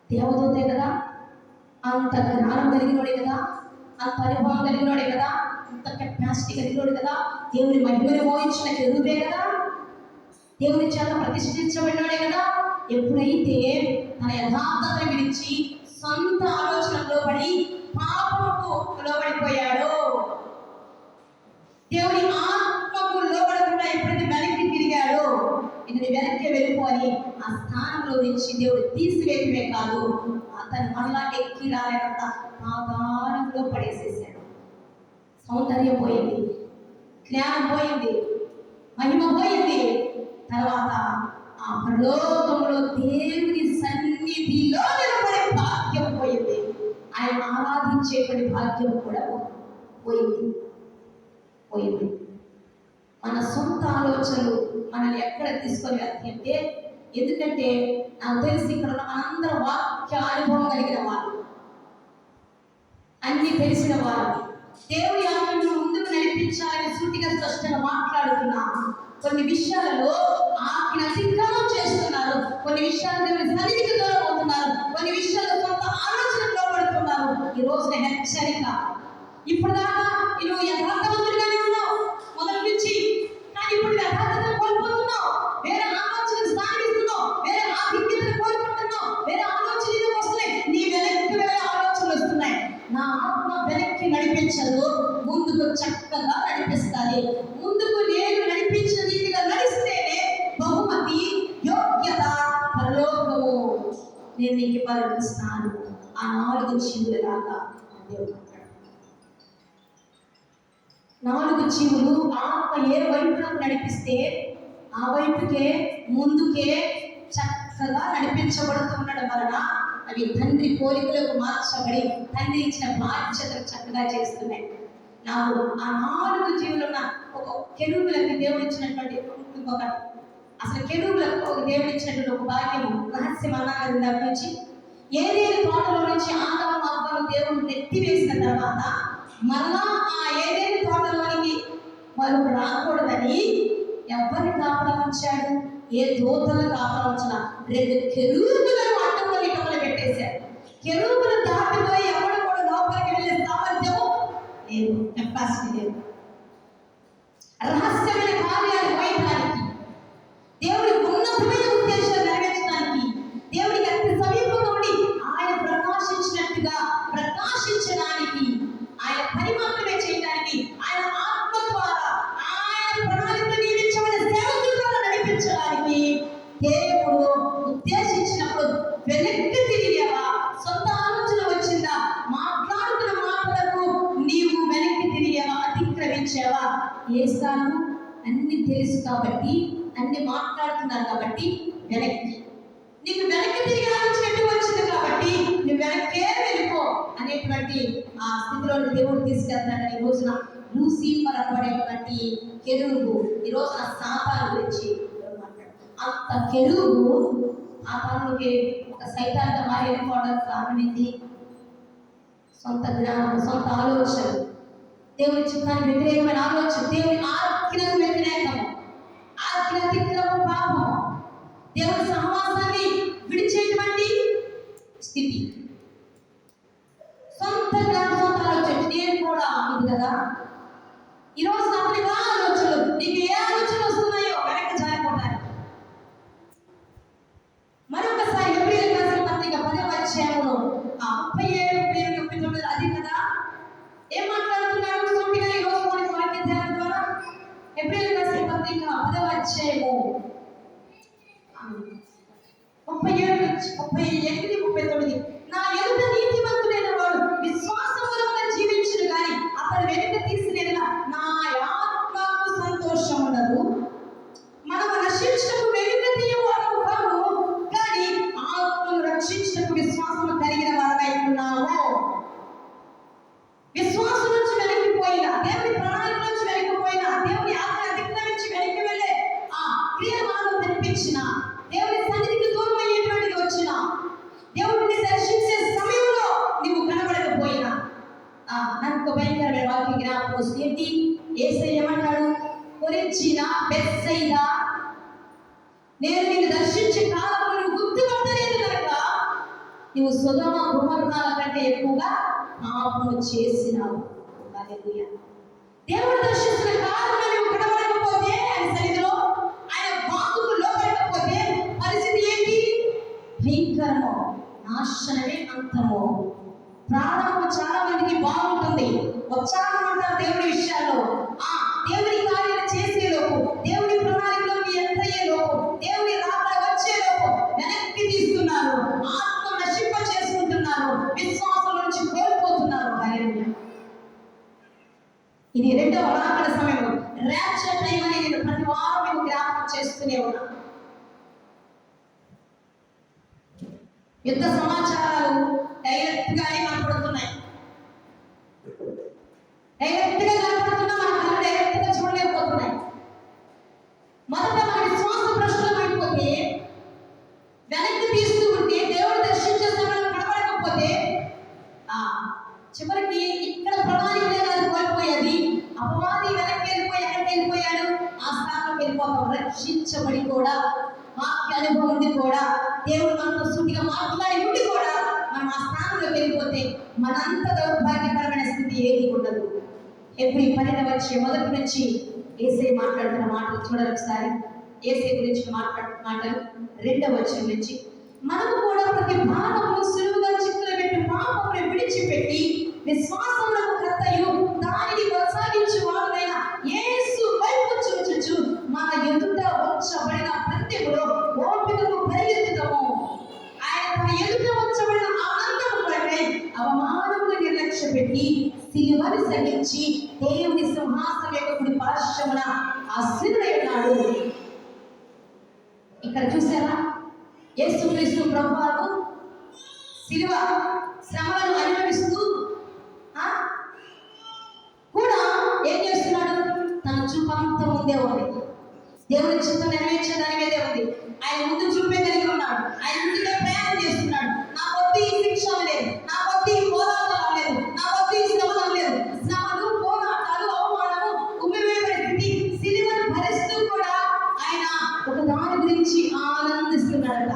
దేవదూతే కదా, అంత జ్ఞానం కలిగినోడే కదా, అంత అనుభవం కలిగినోడే కదా, అంత కెపాసిటీ కలిగినోడు కదా, దేవుని మహిమను మోయించిన కెరూబే కదా, దేవుని చేత ప్రతిష్ఠించబడినోడే కదా. ఎప్పుడైతే తన యథార్థతను విడిచి సొంత ఆలోచనలో పడి పాపముకు లోబడిపోయాడో, దేవుని ఆత్మకు లోబడకుండా ఎప్పుడైతే వెనక్కి తిరిగాడో, ఇది వెనక్కి వెళ్ళిపోయి ఆ స్థానంలో నుంచి దేవుడు తీసివేయటమే కాదు, అతను మళ్ళా ఎక్కి రాలేనంత పాతాళంలో పడేసేసాడు. సౌందర్యం పోయింది, జ్ఞానం పోయింది, మహిమ పోయింది. తర్వాత ఆ పరలోకంలో దేవుని సన్నిధిలో నిలబడే భాగ్యం పోయింది. ఆయన ఆరాధించేటువంటి భాగ్యం కూడా పోయింది. మన సొంత ఆలోచనలు మనల్ని ఎక్కడ తీసుకొని వెళ్తాయి అంటే, ఎందుకంటే నాకు తెలిసి ఇక్కడ ఉన్న మనందరం వాక్య అనుభవం కలిగిన వారు, అన్ని తెలిసిన వారు, దేవుని ఆజ్ఞను ముందుకు నడిపించాలని సూటిగా స్పష్టంగా మాట్లాడుతున్నాం. కొన్ని విషయాలలో ఆజ్ఞ అతిక్రమం చేస్తున్నారు, కొన్ని విషయాలు దేవుని సన్నిధికి దూరం అవుతున్నారు, కొన్ని విషయాల్లో సొంత ఆలోచనలో పడుతున్నారు. ఈ రోజున హెచ్చరిక. ఇప్పుడు దాకా నువ్వు యథార్థవంతుడిగానే ఉన్నావు మొదటి నుంచి, కానీ ఇప్పుడు యథార్థత కోల్పోతున్నావు, వేరే ఆలోచన స్థానిస్తున్నావు, వేరే ఆధిక్యతను కోల్పోతున్నావు, వేరే ఆలోచనలు వస్తున్నాయి, నీ వెనక్కి వేరే ఆలోచనలు వస్తున్నాయి. నా ఆత్మ వెనక్కి నడిపించదు, ముందుకు చక్కగా నడిపిస్తుంది. ముందుకు నేను నడిపించిన రీతిగా నడిస్తేనే బహుమతి, యోగ్యత, పరలోకము నేను నీకు పరిగణిస్తాను. ఆ 4 జీవులలాగా దేవుడు 4 జీవులు ఆత్మ ఏ వైపులకు నడిపిస్తే ఆ వైపుకే ముందుకే చక్కగా నడిపించబడుతుండడం వలన అవి తండ్రి పోలికలకు మార్చబడి తండ్రి ఇచ్చిన బాధ్యతలు చక్కగా చేస్తున్నాయి. నాకు ఆ 4 జీవులున్న ఒక కెరూబులకి దేవుడు ఇచ్చినటువంటి అసలు కెరూబులకు దేవుడు ఇచ్చినటువంటి ఒక భాగ్యము, రహస్యం అన్నది దాని నుంచి ఏదేని తోటలో నుంచి ఆదాము అవ్వను దేవుడు నెట్టివేసిన తర్వాత మరలా ఆ ఏదేని తోటలోనికి వారు రాకూడదని ఎవరిని కాపలా ఉంచాడు? ఏ దూతలను కాపలా ఉంచిన 2 కెరూబులను అడ్డమని ఇటమని పెట్టేశాడు. కెరూబులు దాటిపోయి ఎవరు కూడా లోపలికి వెళ్ళే సామర్థ్యము లేదు, కెపాసిటీ లేదు. రహస్యమైన కార్యాలు పోయడానికి, దేవుడి ఉన్నతమైన ఉద్దేశాలు నెరవేర్చడానికి, దేవుడికి అతి సమీపంగా ఉండి ఆయన ప్రకాశించినట్టుగా ప్రకాశించడానికి, ఆయన పని మాత్రమే చేయడానికి, ఆయన ఆత్మ ద్వారా ఆయన ప్రణాళిక నియమించబడిన సేవకుల ద్వారా నడిపించడానికి దేవుడు ఉద్దేశించినప్పుడు వెనక్కి తిరిగావా? సొంత ఆలోచన వచ్చిందా? మాట్లాడుతున్న మాటలకు నీవు వెనక్కి తిరిగావా? అతిక్రమించావా? ఏసాను అన్ని తెలుసు కాబట్టి, అన్ని మాట్లాడుతున్నారు కాబట్టి వెనక్కి, నీకు వెనక్కి తిరిగి ఆలోచన వచ్చింది కాబట్టి నువ్వు వెనక్కే వెళ్ళిపో అనేటువంటి ఆ స్థితిలో దేవుడు తీసుకెళ్తాడని ఈ రోజున లూసిఫర్ అనబడేటువంటి కెరూబు, ఈ రోజున సాతాను గురించి అంత కెరూబు ఆ పనులకి ఒక సైతాన్గా మారి వెళ్ళిపోవడానికి కారణమైంది సొంత జ్ఞానం, సొంత ఆలోచన, దేవుని చిత్తానికి వ్యతిరేకమైన ఆలోచన, దేవుని ఆజ్ఞకు వ్యతిరేకము, ఆజ్ఞ అతిక్రమం, పాపము, దేవుని సహవాసాన్ని విడిచేటువంటి స్థితి, సొంత జ్ఞానం, సొంత ఆలోచన. నేను కూడా ఇది కదా ఈరోజు అతనిగా ఆలోచనలు, నీకు ఏ ఆలోచన వస్తున్నాయో వెనక్కి జారిపోతాయి. మరొకసారి ఏప్రిల్ రాసిన పత్రిక 10వ అధ్యాయంలో 37, 39 అది కదా ఏం మాట్లాడుతున్నాడు సొంతగా ఈ రోజు మనకి వాక్య ధ్యానం ద్వారా. ఏప్రిల్ రాసిన పత్రిక 10వ అధ్యాయము 37, 38, 39. నా ఎదుట నీతిమంతుడైన వాడు విశ్వాసమూలంగా జీవించును గాని అతను వెనుక తీసినేలా నా ఆత్మకు సంతోషం ఉండదు. మనము నశించటకు వెనుక తీయవాడు కాము, కానీ ఆత్మను రక్షించటకు విశ్వాసము కలిగిన వారై ఉన్నాము. విశ్వాసం నుంచి వెనక్కిపోయినా, దేవుని ప్రణాళిక నుంచి వెనక్కిపోయినా, దేవుని ఆజ్ఞ అతిక్రమించి వెనక్కి వెళ్ళే ఆ క్రియలు మనలో తెప్పించిన, దేవుని సన్నిధికి దూరం అయ్యేటువంటిది వచ్చిన, దేవుడిని దర్శించే సమయంలో నీవు కనబడకపోయినా నాకు భయంకరమైన వాక్య జ్ఞాపకం వస్తుంది. ఏంటి? యేసయ్య ఏమన్నాడు? కొరించిన బెత్సైదా, నేను నిన్ను దర్శించే కాలంలో నువ్వు గుర్తుపట్టలేదు కనుక నువ్వు సొదొమ గొమొర్రాల కంటే ఎక్కువగా పాపము చేసినావు. హల్లెలూయా. దేవుడు దర్శించిన కాలంలో నువ్వు కనబడకపోతే, ఆయన సన్నిధిలో ఆయన వాక్కుకు లోబడకపోతే పరిస్థితి ఏంటి? భయంకరము, నాశనమే అంతము. ప్రారంభం చాలా మందికి బాగుంటుంది, ఉత్సాహం అంటారు దేవుడి విషయాల్లో. దేవుని కార్యాలు చేసేలోపు, దేవుని ప్రణాళికలోకి ఎంటర్ అయ్యేలోపు, దేవుని ఆత్మ నశింప చేసుకుంటున్నారు, విశ్వాసం నుంచి కోల్పోతున్నారు. హల్లెలూయా. ఇది రెండవ రాకడ సమయం, ర్యాప్చర్ టైం అని నేను ప్రతి వారం మీకు జ్ఞాపకం చేస్తూనే ఉన్నాను. యుద్ధ సమాచారాలు డైరెక్ట్ గానే కనపడుతున్నాయి. డైరెక్ట్ గా కనపడుతున్నా మన కళ్ళు డైరెక్ట్ గా చూడలేకపోతున్నాయి. మొదట మన విశ్వాస ప్రశ్నలు అయిపోతే, వెనక్కి తీస్తూ ఉంటే, దేవుడు దర్శించే సమయంలో కనబడకపోతే చివరికి ఇక్కడ ప్రణాళికలే కాదు కోల్పోయేది. అపవాది వెనక్కి వెళ్ళిపోయి ఎక్కడికి వెళ్ళిపోయాడు? ఆ స్థానంలోకి వెళ్ళిపోతాం. రక్షించబడి కూడా, వాక్య అనుభవం ఉండి కూడా, దేవుడు మనతో సూటిగా మాట్లాడి ఉండి కూడా మనం ఆ స్థానంలోకి వెళ్ళిపోతే మనంత దౌర్భాగ్యకరమైన స్థితి ఏది ఉండదు. ఎప్పుడు 12వ వచ్చే మొదటి నుంచి యేసే మాట్లాడుతున్న మాటలు చూడాలి ఒకసారి. యేసే గురించి మాటలు 2వ వచనం నుంచి, మనము కూడా ప్రతి భాగము సులువుగా చిక్కులు పెట్టి పాపమును విడిచిపెట్టి విశ్వాసములకు కర్తయు దానిని కొనసాగించు వాడునైన యేసు వైపు చూచుచు మన ఎదుట ఉంచబడిన పందెములో ఓపికకు పరిగెత్తుతాము. ఆయన తన ఎదుట ఉంచబడిన ఆనందము కొరకై అవమానమును నిర్లక్ష్య పెట్టి సిలువను సహించి దేవుని సింహాసనం యొక్క కుడి పార్శ్వమున ఆసీనుడై ఉన్నాడు. ఇక్కడ చూసారా, యేసుక్రీస్తు ప్రభువు సిలువ శ్రమలను అనుభవిస్తూ కూడా ఏం చేస్తున్నాడు? తన చూపంతా ముందే ఉంది. దేవుని చిత్తం నెరవేర్చడానికి మీదే ఉంది. ఆయన ముందు చూపే కలిగి ఉన్నాడు. ఆయన ముందుగా ప్రయాణం చేస్తున్నాడు. నా కొద్ది ఈ శిక్ష లేదు, నా కొద్ది ఈ పోరాటాలు లేదు, నా కొద్ది ఈ శ్రమలు లేదు. శ్రమలు, పోరాటాలు, అవమానము, ఉమ్మివేయబడే స్థితి, సిలువను భరిస్తూ కూడా ఆయన ఒక దాని గురించి ఆనందిస్తున్నాడట.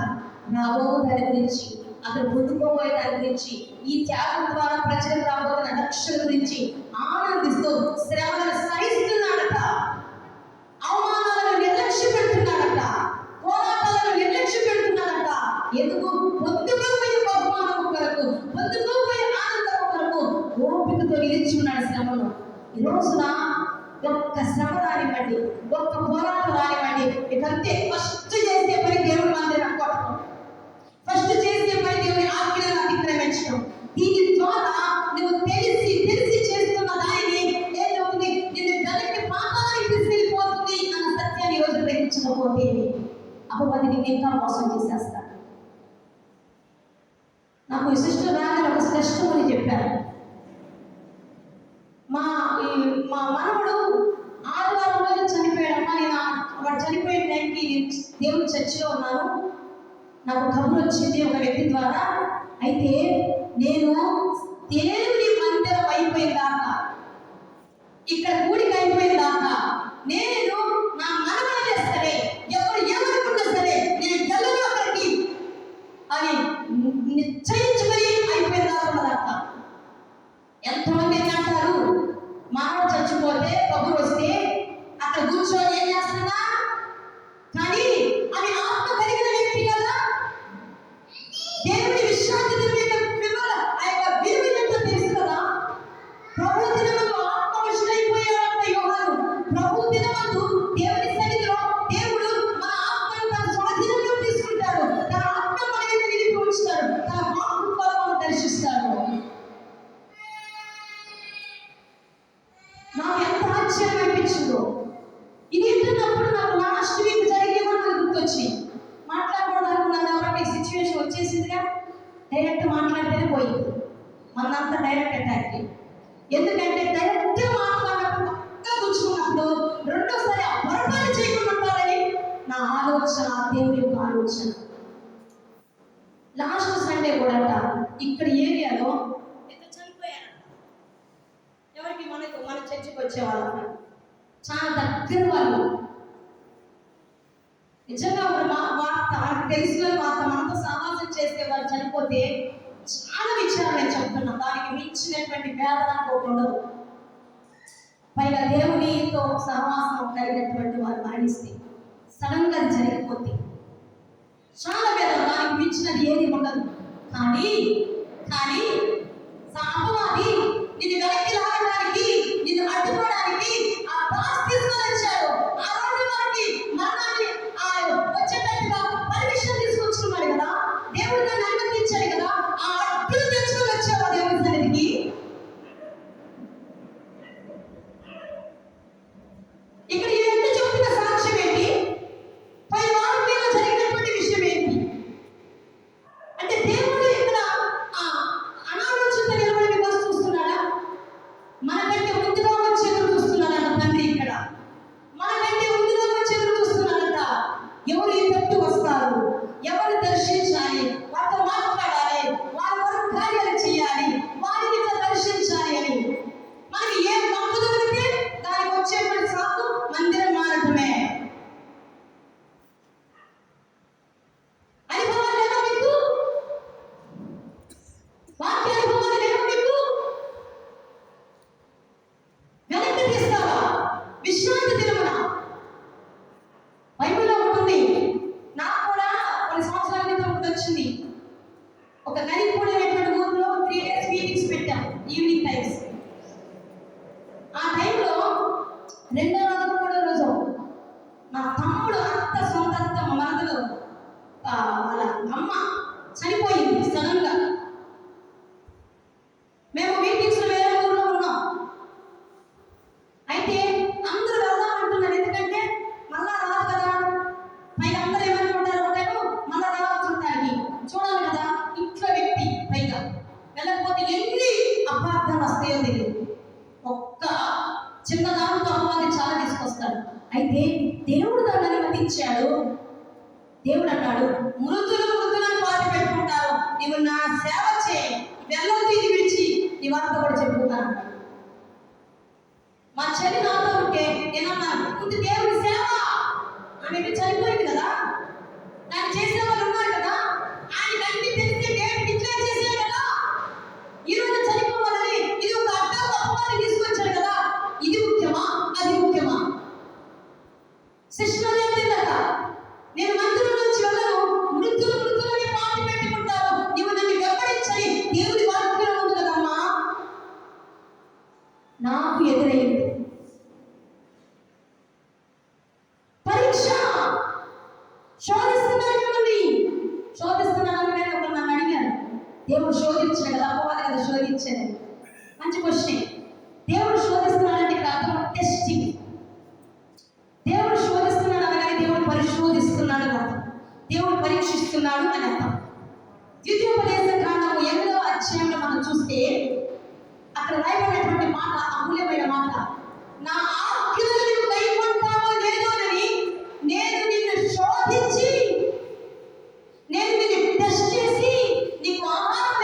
రాబో దాని గురించి, అతను పొందుకోబోయే దాని గురించి, ఈ త్యాగం ద్వారా ప్రజలకు రాబోతున్న రక్షణ గురించి ఆనందిస్తూ శ్రమలను సహిస్తున్నాడట. అవమానాలను నిర్లక్ష్య పెడుతున్నాడట. పోరాటాలను నిర్లక్ష్య పెడుతున్నాడట. ఎందుకు? పొందుకోబోయే బహుమానం కొరకు, పొందుకోబోయే ఆనందం కొరకు ఓపికతో నిలిచి ఉన్నాడు శ్రమలో. ఈ రోజున ఒక్క శ్రమ రానివ్వండి, ఒక్క పోరాటం రానివ్వండి, ఇకంతే ఫస్ట్ చేసే పని దేవుడు మందిరం కొట్టడం, ఫస్ట్ చేసే పని దేవుని ఆజ్ఞలను అతిక్రమించడం. దీని ద్వారా నువ్వు తెలిసి చేస్తున్న దానిని ఏదవుతుంది? నిన్ను వెనక్కి పాతానికి తీసుకెళ్ళిపోతుంది అన్న సత్యాన్ని ఈ రోజు గ్రహించకపోతే అపవాది నిన్ను ఇంకా మోసం చేసేస్తాడు. నాకు ఈ సిస్టర్ రాగానే ఒక కష్టం అని చెప్పారు. మా మనవడు ఆదివారం రోజు చనిపోయాడమ్మా. నేను వాడు చనిపోయే టైంకి దేవుని చర్చిలో ఉన్నాను. నాకు కబురు వచ్చింది ఒక వ్యక్తి ద్వారా. అయితే నేను దేవుని మందిరం అయిపోయిన దాకా, ఇక్కడ కూడిక అయిపోయిన దాకా నేను నా మనవడే సరే, ఎవరు ఏమనుకున్నా సరే నేను వెళ్ళను అక్కడికి అని నిశ్చయించుకొని అయిపోయిన దాకా. ఎంతమంది అంటారు, మానవుడు చచ్చిపోతే కబురు వస్తే అక్కడ కూర్చొని ఏం చేస్తున్నా, కానీ ఆమె ఆత్మ కలిగిన వ్యక్తి కదా. దేవుని విశ్రాంతి ఆ యొక్క విలువ ఎంతో తెలుసు కదా. ప్రభు దినమందు ఆత్మవిషుడైపోయాడంట యోహాను. ప్రభు దినమందు దేవుని సన్నిధిలో దేవుడు మన ఆత్మను తన స్వాధీనంలో తీసుకుంటాడు. తన ఆత్మ మన మీద నిలిపి ఉంచుతాడు. తన మాతృత్వాలను దర్శిస్తాడు. నాకు ఎంత ఆశ్చర్యం అనిపించిందో. ఇది వింటున్నప్పుడు నాకు లాస్ట్ వీక్ జరిగే కూడా గుర్తొచ్చి మాట్లాడకూడదనుకున్నాను. కాబట్టి సిచ్యువేషన్ వచ్చేసిందిగా, డైరెక్ట్ మాట్లాడితేనే పోయింది. మనంతా డైరెక్ట్ అటాక్. ఎందుకంటే డైరెక్ట్ మాట్లాడినప్పుడు పక్కా కూర్చున్నప్పుడు రెండోసారి ఆ పొరపాటు చేయకుండా ఉండాలని నా ఆలోచన, దేవుని యొక్క ఆలోచన. లాస్ట్ సండే కూడా ఇక్కడ ఏరియాలో చనిపోయాను. ఎవరికి? మన చర్చికి వచ్చేవాళ్ళం, చాలా దగ్గర వాళ్ళు. నిజంగా వార్త మనకు తెలిసిన వార్త, మనతో సహవాసం చేసే వాళ్ళు చనిపోతే చాలా విషయాలు నేను చెప్తున్నా. దానికి మించినటువంటి వేదన ఉండదు. పైగా దేవునితో సహవాసం కలిగినటువంటి వారు మరణిస్తే, సడన్ గా జరిగిపోతే చాలా వేదన. దానికి మించినది ఏది ఉండదు. కానీ అపవాది నిన్ను వెనక్కి లాగడానికి, నిన్ను అడ్డుకోవడానికి ఆ దాస్ తీసుకొని వచ్చాడు. ఆ రోజు మనకి మరణాన్ని వచ్చేటట్టుగా పర్మిషన్ తీసుకొచ్చుకున్నాడు కదా. దేవుడు దాన్ని అమ్మ చనిపోయింది సడన్ గా. మేము మీటింగ్స్ లో వేరే ఊర్లో ఉన్నాం. అయితే అందరూ వెళ్దాం అంటున్నారు, ఎందుకంటే మళ్ళా రాదు కదా. పైగా అందరూ ఏమనుకుంటారు, ఒకటేమో మళ్ళా రావచ్చు ఉంటాయి, చూడాలి కదా ఇంట్లో వ్యక్తి, పైగా వెళ్ళకపోతే ఎన్ని అపార్థాలు వస్తాయో తెలియదు. ఒక్క చిన్న దాంతో అపవాది చాలా తీసుకొస్తాడు. అయితే దేవుడు దాన్ని అనుమతించాడు. దేవుడు అన్నాడు, మృతులను పాతి పెట్టుకుంటారు, నీవు నా సేవ చేయి, వెళ్ళొద్దు ఇది విడిచి నీ వార్త కూడా చెప్పుకుంటాను. మా చెల్లి నాతో ఉంటే నేనన్నాను, ఇది దేవుడి సేవ, ఆమె చనిపోయింది కదా, దాన్ని చేసే వాళ్ళు ఉన్నారు కదా, ఆయన అన్ని తెలిస్తే దేవుడు డిక్లేర్ చేశాడు కదా, ఈరోజు చనిపోవాలని ఇది ఒక అడ్డం అపవాది తీసుకొచ్చాడు కదా, ఇది ముఖ్యమా అది ముఖ్యమా? శిష్యులు చెప్పిందట, నేను మందిరం నుంచి వెళ్ళను, మృతులని పాతి పెట్టుకుంటారు, నీవు నన్ను వెంబడించని దేవుడి వాక్యం ఉంది కదమ్మా. నాకు ఎదురైంది పరీక్ష, శోధిస్తున్నాను మిమ్మల్ని, శోధిస్తున్నాను. నేను ఒకరు నన్ను అడిగాను, దేవుడు శోధించాడు కదా, అపవాది కదా శోధించాడు. మంచి క్వశ్చన్. దేవుడు శోధిస్తున్నాడంటే ఇక్కడ అర్థం టెస్టింగ్. దేవుడు శోధిస్తున్నాడు అనగానే దేవుడు పరిశోధిస్తున్నాడు కదా, దేవుడు పరీక్షిస్తున్నాడు అని అర్థం. ద్వితీయోపదేశ కాండము 8వ అధ్యాయంలో మనం చూస్తే అక్కడ రాయబడినటువంటి మాట అమూల్యమైన మాట, నా ఆజ్ఞలు నీవు కైకొంటావో లేదోనని నేను నిన్ను శోధించి, నేను నిన్ను టెస్ట్ చేసి నీకు ఆహారం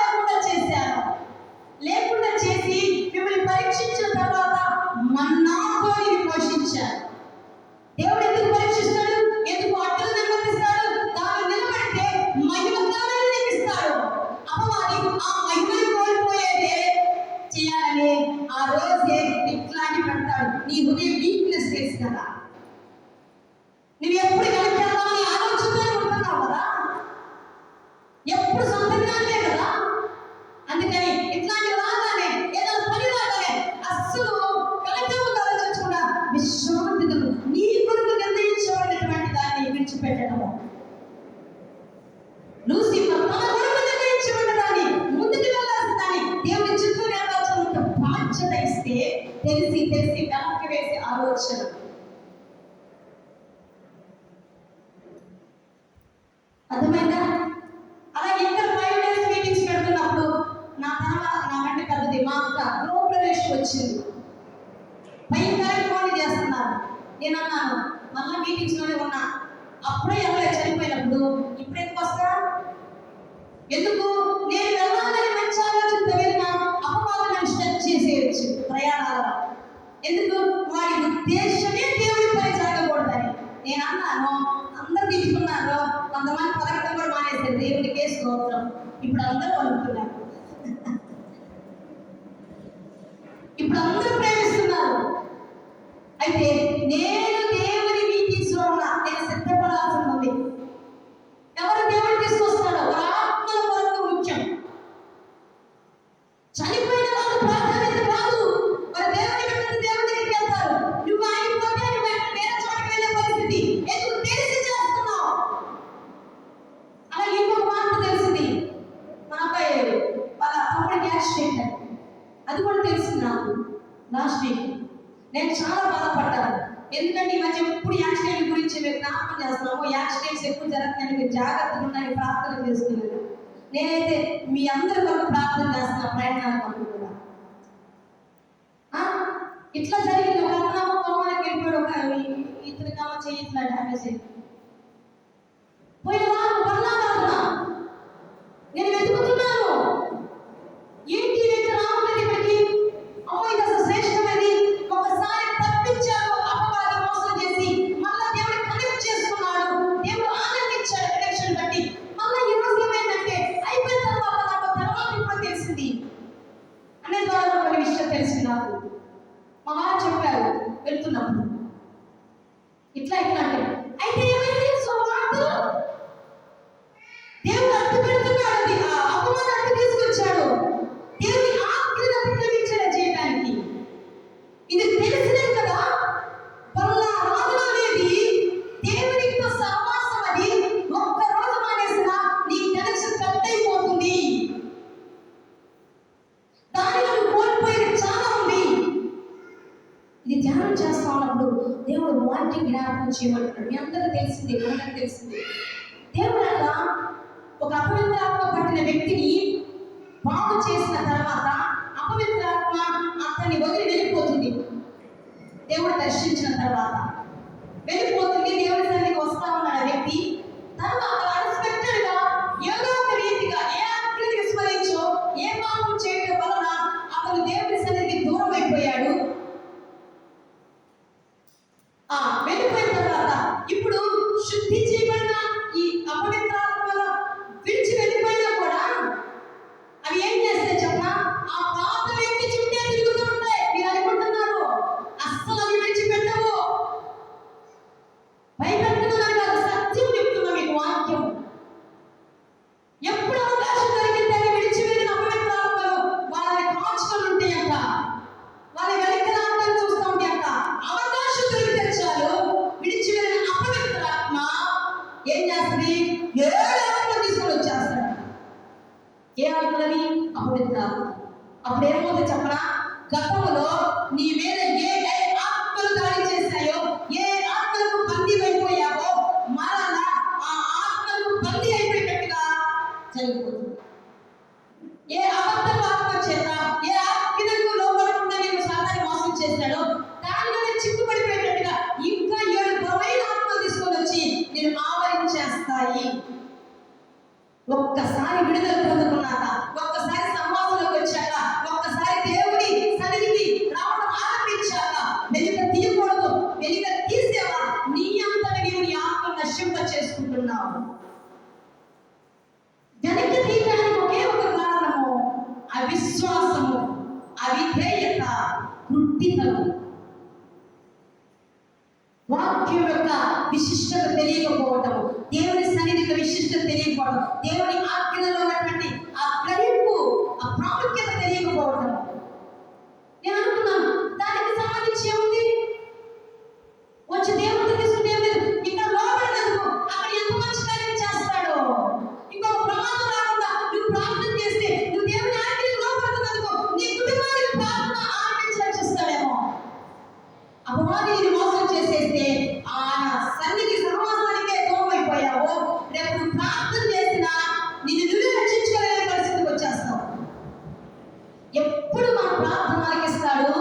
లేకుండా చేసి మిమ్మల్ని పరీక్షించిన తర్వాత మన్నాతో నిన్ను పోషించాను. దేవుడు ఎందుకు పరీక్షిస్తాడు? ఎందుకు అడ్డులు నిర్వర్తిస్తాడు? తాను నిలబడితే మహిమగానే నియమిస్తాడు. అపవాది ఆ మహిమను కోల్పోయేదే చేయాలని ఆ రోజే ఇట్లాంటి పెడతాడు. నీ హృదయం వీక్నెస్ చేసి కదా, నువ్వు ఎప్పుడు వెనకెళ్తామని ఆలోచనలో ఉంటున్నావు కదా, ఎప్పుడు సొంతంగానే కదా. అందుకని ఇట్లాంటి రాగానే ఏదో పని రాగానే అస్సలు వెనక ఆలోచించకుండా విశ్రాంతితో నీ కొరకు నిర్ణయించబడినటువంటి దాన్ని విడిచిపెట్టడము. లూసిఫర్ తన కొరకు నిర్ణయించబడిన దాన్ని, ముందుకు వెళ్ళాల్సిన దాన్ని దేవుని చిత్తం నెరవేర్చాలంటే బాధ్యత ఇస్తే తెలిసి వెనక్కి వేసే ఆలోచన. అర్థమైందా? అలాగే ఇక్కడ 5 days మీటింగ్స్ పెడుతున్నప్పుడు నాకంటే పెద్దది మా అక్క గృహప్రవేశం వచ్చింది. భయంకరంగా ఫోన్ చేస్తున్నారు. నేను అన్నాను, మళ్ళీ మీటింగ్స్ లోనే ఉన్నా, అప్పుడే ఎవరైనా చనిపోయినప్పుడు ఇప్పుడు ఎందుకు వస్తా? ఎందుకు? నేను వెళ్ళాలని మంచి ఆలోచనతో వెళ్ళినా అపవాదం నన్ను స్టెప్ చేసేయచ్చు ప్రయాణాల. ఎందుకు? వాడి ఉద్దేశమే దేవుడి పని జరగకూడదని. నేను అన్నాను, అందరు తీసుకున్నారు, కొంతమంది పలకడం కూడా మానేశారు, దేవుడికి స్తోత్రం. ఇప్పుడు అందరూ పలుకుతున్నారు, ఇప్పుడు అందరూ ప్రేమిస్తున్నారు. అయితే నేను దేవుని మీటింగ్స్ లో ఉన్నా, నేను సిద్ధపడాల్సి ఉంది. ఎవరు దేవుడు తీసుకొస్తాడో వాళ్ళ ఆత్మల కొరకు ముఖ్యం. చనిపోయిన వాళ్ళు ప్రాధాన్యత కాదు, మరి దేవుని బిడ్డలు దేవుడి దగ్గరికి వెళ్తారు. నువ్వు ఆగిపోతే నువ్వు వేరే చోటుకి వెళ్ళే పరిస్థితి. ఎందుకు? తెలిసి చేస్తున్నావు. అలాగే ఇంకొక మాట తెలిసింది, మా అబ్బాయి వాళ్ళ తమ్ముడికి యాక్సిడెంట్ అని, అది కూడా తెలిసింది నాకు లాస్ట్ వీక్. నేను చాలా బాధపడ్డాను, ఎందుకంటే ఈ మధ్య ఎప్పుడు యాక్సిడెంట్ గురించి మేము జ్ఞాపకం చేస్తున్నాము. యాక్సిడెంట్స్ ఎక్కువ జరుగుతున్నాయి, మీరు జాగ్రత్తగా ఉండాలని ప్రార్థన చేస్తున్నాను. నేనైతే మీ అందరి వరకు ప్రార్థన చేస్తున్నా, ప్రయాణాల వరకు కూడా. ఇట్లా జరిగింది. ఒక అతను కోమానికి వెళ్ళిపోయాడు, ఒక ఇతని కామ చేయి ఇట్లా డ్యామేజ్ అయింది. పోయిన వారం పర్లాగా నేను వెతుకుతున్నాను, ఏంటి వ్యక్తి రావట్లేదు ఇక్కడికి. అమ్మో, ఇది అసలు శ్రేష్టమైనది. ఒకసారి తప్పించాడు, అపవాది మోసం చేసి మళ్ళా దేవుడు కనెక్ట్ చేసుకున్నాడు. దేవుడు ఆనందించాడు కనెక్షన్ బట్టి. మళ్ళీ ఈ రోజు ఏమైందంటే అయిపోయిన తర్వాత నాకు ఇప్పుడు తెలిసింది అనే ద్వారా కొన్ని విషయం తెలిసింది నాకు. మా వారు చెప్పారు వెళ్తున్నప్పుడు ఇట్లా అంటే, అయితే ఏమైంది? సో విజ్ఞాపనం చేయబడుతున్నాడు. మీ అందరూ తెలిసిందే, మనకు తెలిసిందే. దేవుడు అలా ఒక అపవిత్రాత్మ పట్టిన వ్యక్తిని బాగు చేసిన తర్వాత అపవిత్రాత్మ అతన్ని వదిలి వెళ్ళిపోతుంది. దేవుడు దర్శించిన తర్వాత వెళ్ళిపోతుంది. దేవుడి సన్నిధికి వస్తా ఉన్నాడు ఆ వ్యక్తి. తర్వాత అన్ఎక్స్పెక్టెడ్ గా ఏదో ఒక రీతిగా ఏ ఆజ్ఞని విస్మరించో ఏ పాపం చేయడం వలన అతను దేవుడి సన్నిధికి దూరం అయిపోయాడు. వెళ్ళిపోయిన తర్వాత ఇప్పుడు శుద్ధి చేయబడిన ఈ అపవిత్రాత్మలో విడిచి వెళ్ళిపోయినా కూడా అవి ఏం చేస్తాయి చెప్పనా? ఆ పాత వ్యక్తి చుట్టే తిరుగుతూ ఉంటాయి. మీరు అనుకుంటున్నారు, అస్సలు అవి విడిచిపెట్టవు. భయపెడుతున్నాను కాదు, సత్యం చెప్తున్నా మీకు వాక్యం. ఎప్పుడు అవకాశం దొరికితే అవి విడిచి వెళ్ళిన అపవిత్రాత్మలు వాళ్ళని కాచుకొని ఉంటాయంట, వాళ్ళ వెనకలాంటి చూస్తూ ఉంటాయంట. అవకాశం దొరికితే చాలు విడిచి వెళ్ళిన అపవిత్రాత్మ ఏం చేస్తుంది? 7 ఆత్మలు తీసుకొని వచ్చేస్తాడు. ఏ ఆత్మలని? అపవిత్రాత్మ. అప్పుడు ఏమవుతుంది చెప్పనా? గతంలో నీ మీద ఏ ఆత్మలు దాడి చేశాయో, ఏ ఆత్మలకు బందీ అయిపోయావో, మరలా ఆ ఆత్మలకు బందీ అయిపోయేటట్టుగా జరిగిపోతుంది. ఏ అబద్ధ ఆత్మ చేత ఏ ఆత్మలకు లోపడకుండా నేను సాతాన్ని మోసం చేశాడో దానిలోనే చిక్కుపడిపోయేటట్టుగా ఇంకా 7 బలమైన ఆత్మలు తీసుకొని వచ్చి నేను ఆవరించేస్తాయి. ఒక్కసారి విడుదల పొందుకున్నాక, ఒక్కసారి సమాజంలోకి వచ్చాక, ఒక్కసారి దేవుడి సన్నిధికి రావడం ఆరంభించాక వెనుక తీయకూడదు. వెనుక తీసేవా నీ అంతటి నీవు నీ ఆత్మ నశింప చేసుకుంటున్నావు. వెనక తీయడానికి ఒకే ఒక కారణము అవిశ్వాసము, అవిధేయత, కృత్రిమం. వాక్యం యొక్క విశిష్టత తెలియకపోవటం, దేవుని సన్నిధికి విశిష్టత తెలియకపోవడం, దేవుని ఆజ్ఞలో ఉన్నటువంటి ఆ గ్రహింపు, ఆ ప్రాముఖ్యత తెలియకపోవడం. నేను అనుకున్నాను దానికి సంబంధించి ఏముంది? వచ్చి దేవుడిని తీసుకుని ఏం లేదు, ఇక్కడ లోపడినందుకు అక్కడ ఎంత మంచి కార్యం చేస్తాడో. ఇంకొక ప్రమాదం రాకుండా నువ్వు ప్రార్థన చేస్తే, నువ్వు దేవుని ఆజ్ఞకు లోపడుతున్నందుకు నీ కుటుంబానికి ప్రార్థన ఆరంభించాలని చూస్తాడేమో. అపవాదిని మోసం చేసేస్తే ఆయన సన్నిధి సహవాసానికే దూరం అయిపోయావు. రేపు నువ్వు ప్రార్థన చేసినా నిన్ను నువ్వే రక్షించుకోలేని పరిస్థితికి వచ్చేస్తావు. ఎప్పుడు మన ప్రార్థన ఆలకిస్తాడు?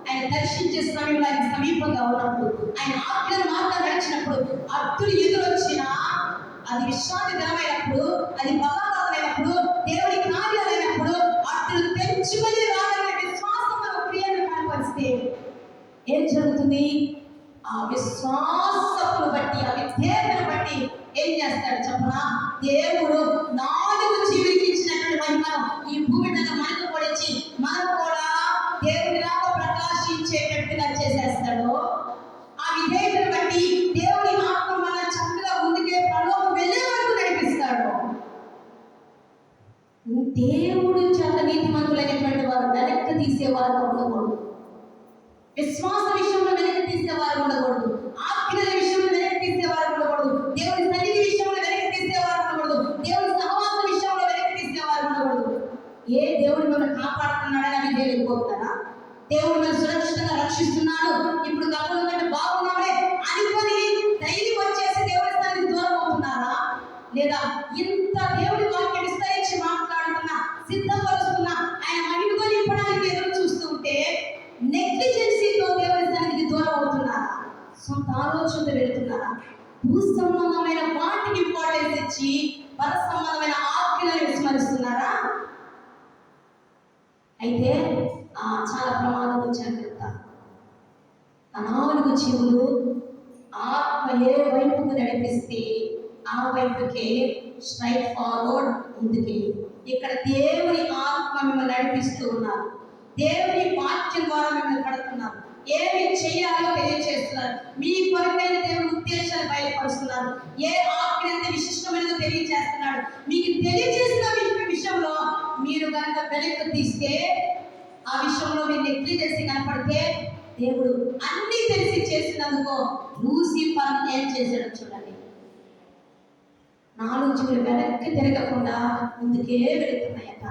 ఆయన దర్శించే సమయంలో, ఆయన సమీపంగా ఉన్నప్పుడు, ఆయన ఆజ్ఞల మార్గం నడిచినప్పుడు, అద్దులు ఎదురొచ్చినా, అది విశ్రాంతి దినమైనప్పుడు, అది బలాలైనప్పుడు, దేవుడి కార్యాలైనప్పుడు అద్దులు తెంచుకొని రాగలిగే విశ్వాసంలో క్రియను కనపరిస్తే ఏం జరుగుతుంది? ఆ విశ్వాసమును బట్టి, ఆ విధేయతను బట్టి ఏం చేస్తాడు చెప్పనా? దేవుడు 4 జీవులకి ఇచ్చినటువంటి మహిమను ఈ భూమి మీద మనకు పొడిచి మనం కూడా దేవుడిలాగా ప్రకాశించేటట్టుగా చేసేస్తాడు. ఆ విధేయతను బట్టి దేవుడి ఆత్మ మన చక్కగా ముందుకే పరలోకం వెళ్ళే వరకు నడిపిస్తాడు. దేవుడు చేత నీతిమంతులైనటువంటి వారు వెనక్కి తీసేవారు ఉండకూడదు. విశ్వాస విషయంలో వెనక్కి తీసేవారు ఉండకూడదు. ఆజ్ఞల విషయంలో వెనక్కి తీసేవారు ఉండకూడదు. దేవుడి సన్నిధి విషయంలో వెనక్కి తీసేవారు ఉండకూడదు. దేవుడి సహవాస విషయంలో వెనక్కి తీసేవారు ఉండకూడదు. ఏ దేవుడు మిమ్మల్ని కాపాడుతున్నాడని అవి తెలియకపోతున్నారా? దేవుడు మిమ్మల్ని సురక్షితంగా రక్షిస్తున్నాడు, ఇప్పుడు గతంలో కంటే బాగున్నామే అనుకొని ధైర్యం వచ్చేసి దేవుడి సన్నిధి దూరం అవుతున్నారా? లేదా ఇంత దేవుడి వాక్యం విస్తరించి మాట్లాడుతున్నా, సిద్ధపరుస్తున్నా, ఆయన మహిమతో నింపడానికి ఎదురు చూస్తూ ఉంటే నెగ్లిజెన్సీతో దేవుడి సన్నిధికి దూరం అవుతున్నారా? సొంత ఆలోచనతో వెళుతున్నారా? భూ సంబంధమైన వాటికి ఇంపార్టెన్స్ ఇచ్చి పర సంబంధమైన ఆజ్ఞలను విస్మరిస్తున్నారా? అయితే చాలా ప్రమాదం జాగ్రత్త. ఆ 4 జీవులు ఆత్మ ఏ వైపుకు నడిపిస్తే ఆ వైపుకే స్ట్రైట్ ఫార్వర్డ్ ముందుకి. ఇక్కడ దేవుని ఆత్మ మిమ్మల్ని నడిపిస్తూ ఉన్నారు. దేవుని వాక్యం ద్వారా మిమ్మల్ని కడుతున్నారు. ఏమి చేయాలో తెలియజేస్తున్నారు. మీ కొరకైన దేవుని ఉద్దేశాలు బయలుపరుస్తున్నారు. ఏ ఆజ్ఞ ఎంత విశిష్టమైనదో తెలియజేస్తున్నాడు. మీకు తెలియజేసిన విషయంలో మీరు కనుక వెనక్కి తీస్తే, ఆ విషయంలో మీరు నెగ్లిజెన్సీ కనపడితే, దేవుడు అన్ని తెలిసి చేసినందుకు లూసిఫర్ ఏం చేశాడో చూడండి. 4 జీవులు వెనక్కి తిరగకుండా ముందుకే వెళుతున్నాయట.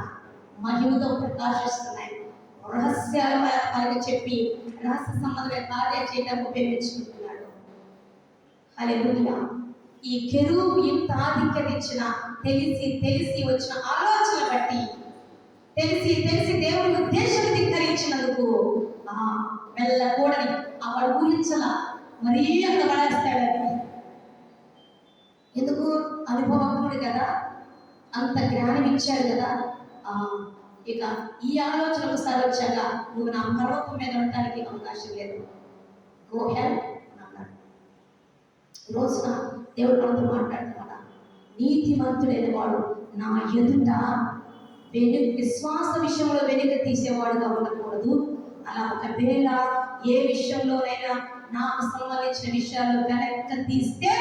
మహిమతో ప్రకాశిస్తున్నాయి. రహస్యాలు వారికి చెప్పి రహస్య సంబంధమైన కార్యం చేయడానికి ఉపయోగించుకుంటున్నాడు. హల్లెలూయా. ఈ కెరూబు ఇంత ఆధిక్యత ఇచ్చిన తెలిసి తెలిసి వచ్చిన ఆలోచన బట్టి తెలిసి తెలిసి దేవుని ఉద్దేశం ధిక్కరించినందుకు వెళ్ళకూడని వాడు ఊహించలా మరీ అంత పడేస్తాడని. ఎందుకు? అనుభవజ్ఞుడు కదా, అంత జ్ఞానం ఇచ్చాడు కదా. ఇక ఈ ఆలోచన ఒకసారి వచ్చాక నువ్వు నా పర్వతం మీద ఉండడానికి అవకాశం లేదు, గో హెల్ప్ అన్నాడు. రోజున దేవుడు మనతో మాట్లాడుతున్నాడా, నీతిమంతుడైన వాడు నా ఎదుట విశ్వాస విషయంలో వెనుక తీసేవాడుగా ఉండకూడదు. అలా ఒకవేళ ఏ విషయంలోనైనా నాకు సంబంధించిన విషయాలు వెనక్కి తీస్తే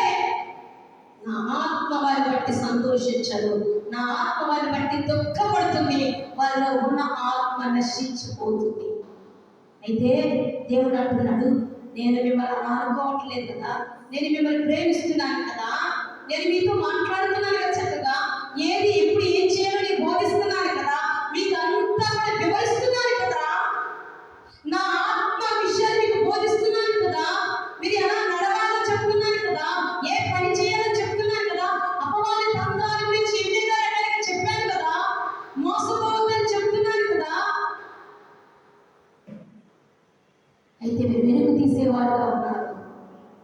నా ఆత్మ వారిని బట్టి సంతోషించదు, నా ఆత్మ వారిని బట్టి దుఃఖపడుతుంది, వారిలో ఉన్న ఆత్మ నశించిపోతుంది. అయితే దేవుడు అంటున్నాడు, నేను మిమ్మల్ని అనుకోవట్లేదు కదా, నేను మిమ్మల్ని ప్రేమిస్తున్నాను కదా, నేను మీతో మాట్లాడుతున్నాను కదా, చక్కగా ఏది ఎప్పుడు ఏం చేయాలని బోధిస్తున్నాను కదా, మీకు అంతా వివరిస్తున్నాను కదా, నా ఆత్మ విషయాలు మీకు బోధిస్తున్నాను కదా, మీరు ఎలా నడవాలో చెప్తున్నాను కదా, ఏ పని చేయాలో చెప్తున్నాను కదా, అపవాది తంత్రాల గురించి ఎన్నిగా చెప్పాను కదా, మోసపోవద్దని చెప్తున్నాను కదా. అయితే మీరు వెనుక తీసేవారుగా ఉన్నారు.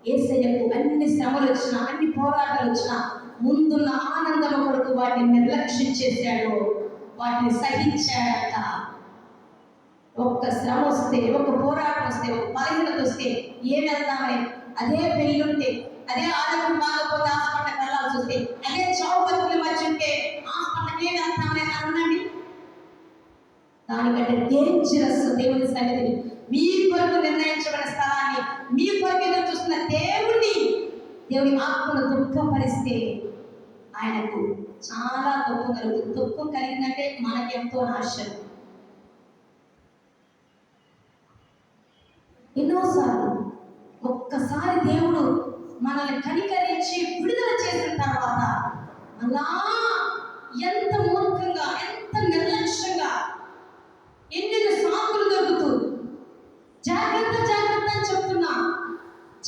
యేసయ్యకు అన్ని శ్రమలు వచ్చినా, అన్ని పోరాటాలు వచ్చినా ముందున్న ఆనందం కొరకు వాటిని నిర్లక్ష్యం చేశాడు, వాటిని సహించాడట. ఒక్క శ్రమ వస్తే, ఒక పోరాటం వస్తే, ఒక బలహీనత వస్తే ఏం వెళ్తామని, అదే పెళ్ళుంటే, అదే ఆరోగ్యం బాగపోతే హాస్పిటల్కి వెళ్ళాల్సి వస్తే, అదే చావు బతుకుల మధ్య ఉంటే హాస్పిటల్కి ఏం వెళ్తామని అనండి. దానికంటే డేంజరస్ దేవుని సన్నిధిని, మీ కొరకు నిర్ణయించబడిన స్థలాన్ని, మీ కొరకు ఎదురు చూస్తున్న దేవుని ఆత్మను దుఃఖపరిస్తే ఆయనకు చాలా దుఃఖం కలుగుతుంది. దుఃఖం కలిగిందంటే మనకెంతో నాశనం. ఎన్నోసార్లు ఒక్కసారి దేవుడు మనల్ని కనికరించి విడుదల చేసిన తర్వాత అలా ఎంత మూర్ఖంగా, ఎంత నిర్లక్ష్యంగా, ఎన్నెన్ని సాకులు దొరుకుతూ జాగ్రత్త జాగ్రత్త అని చెప్తున్నా,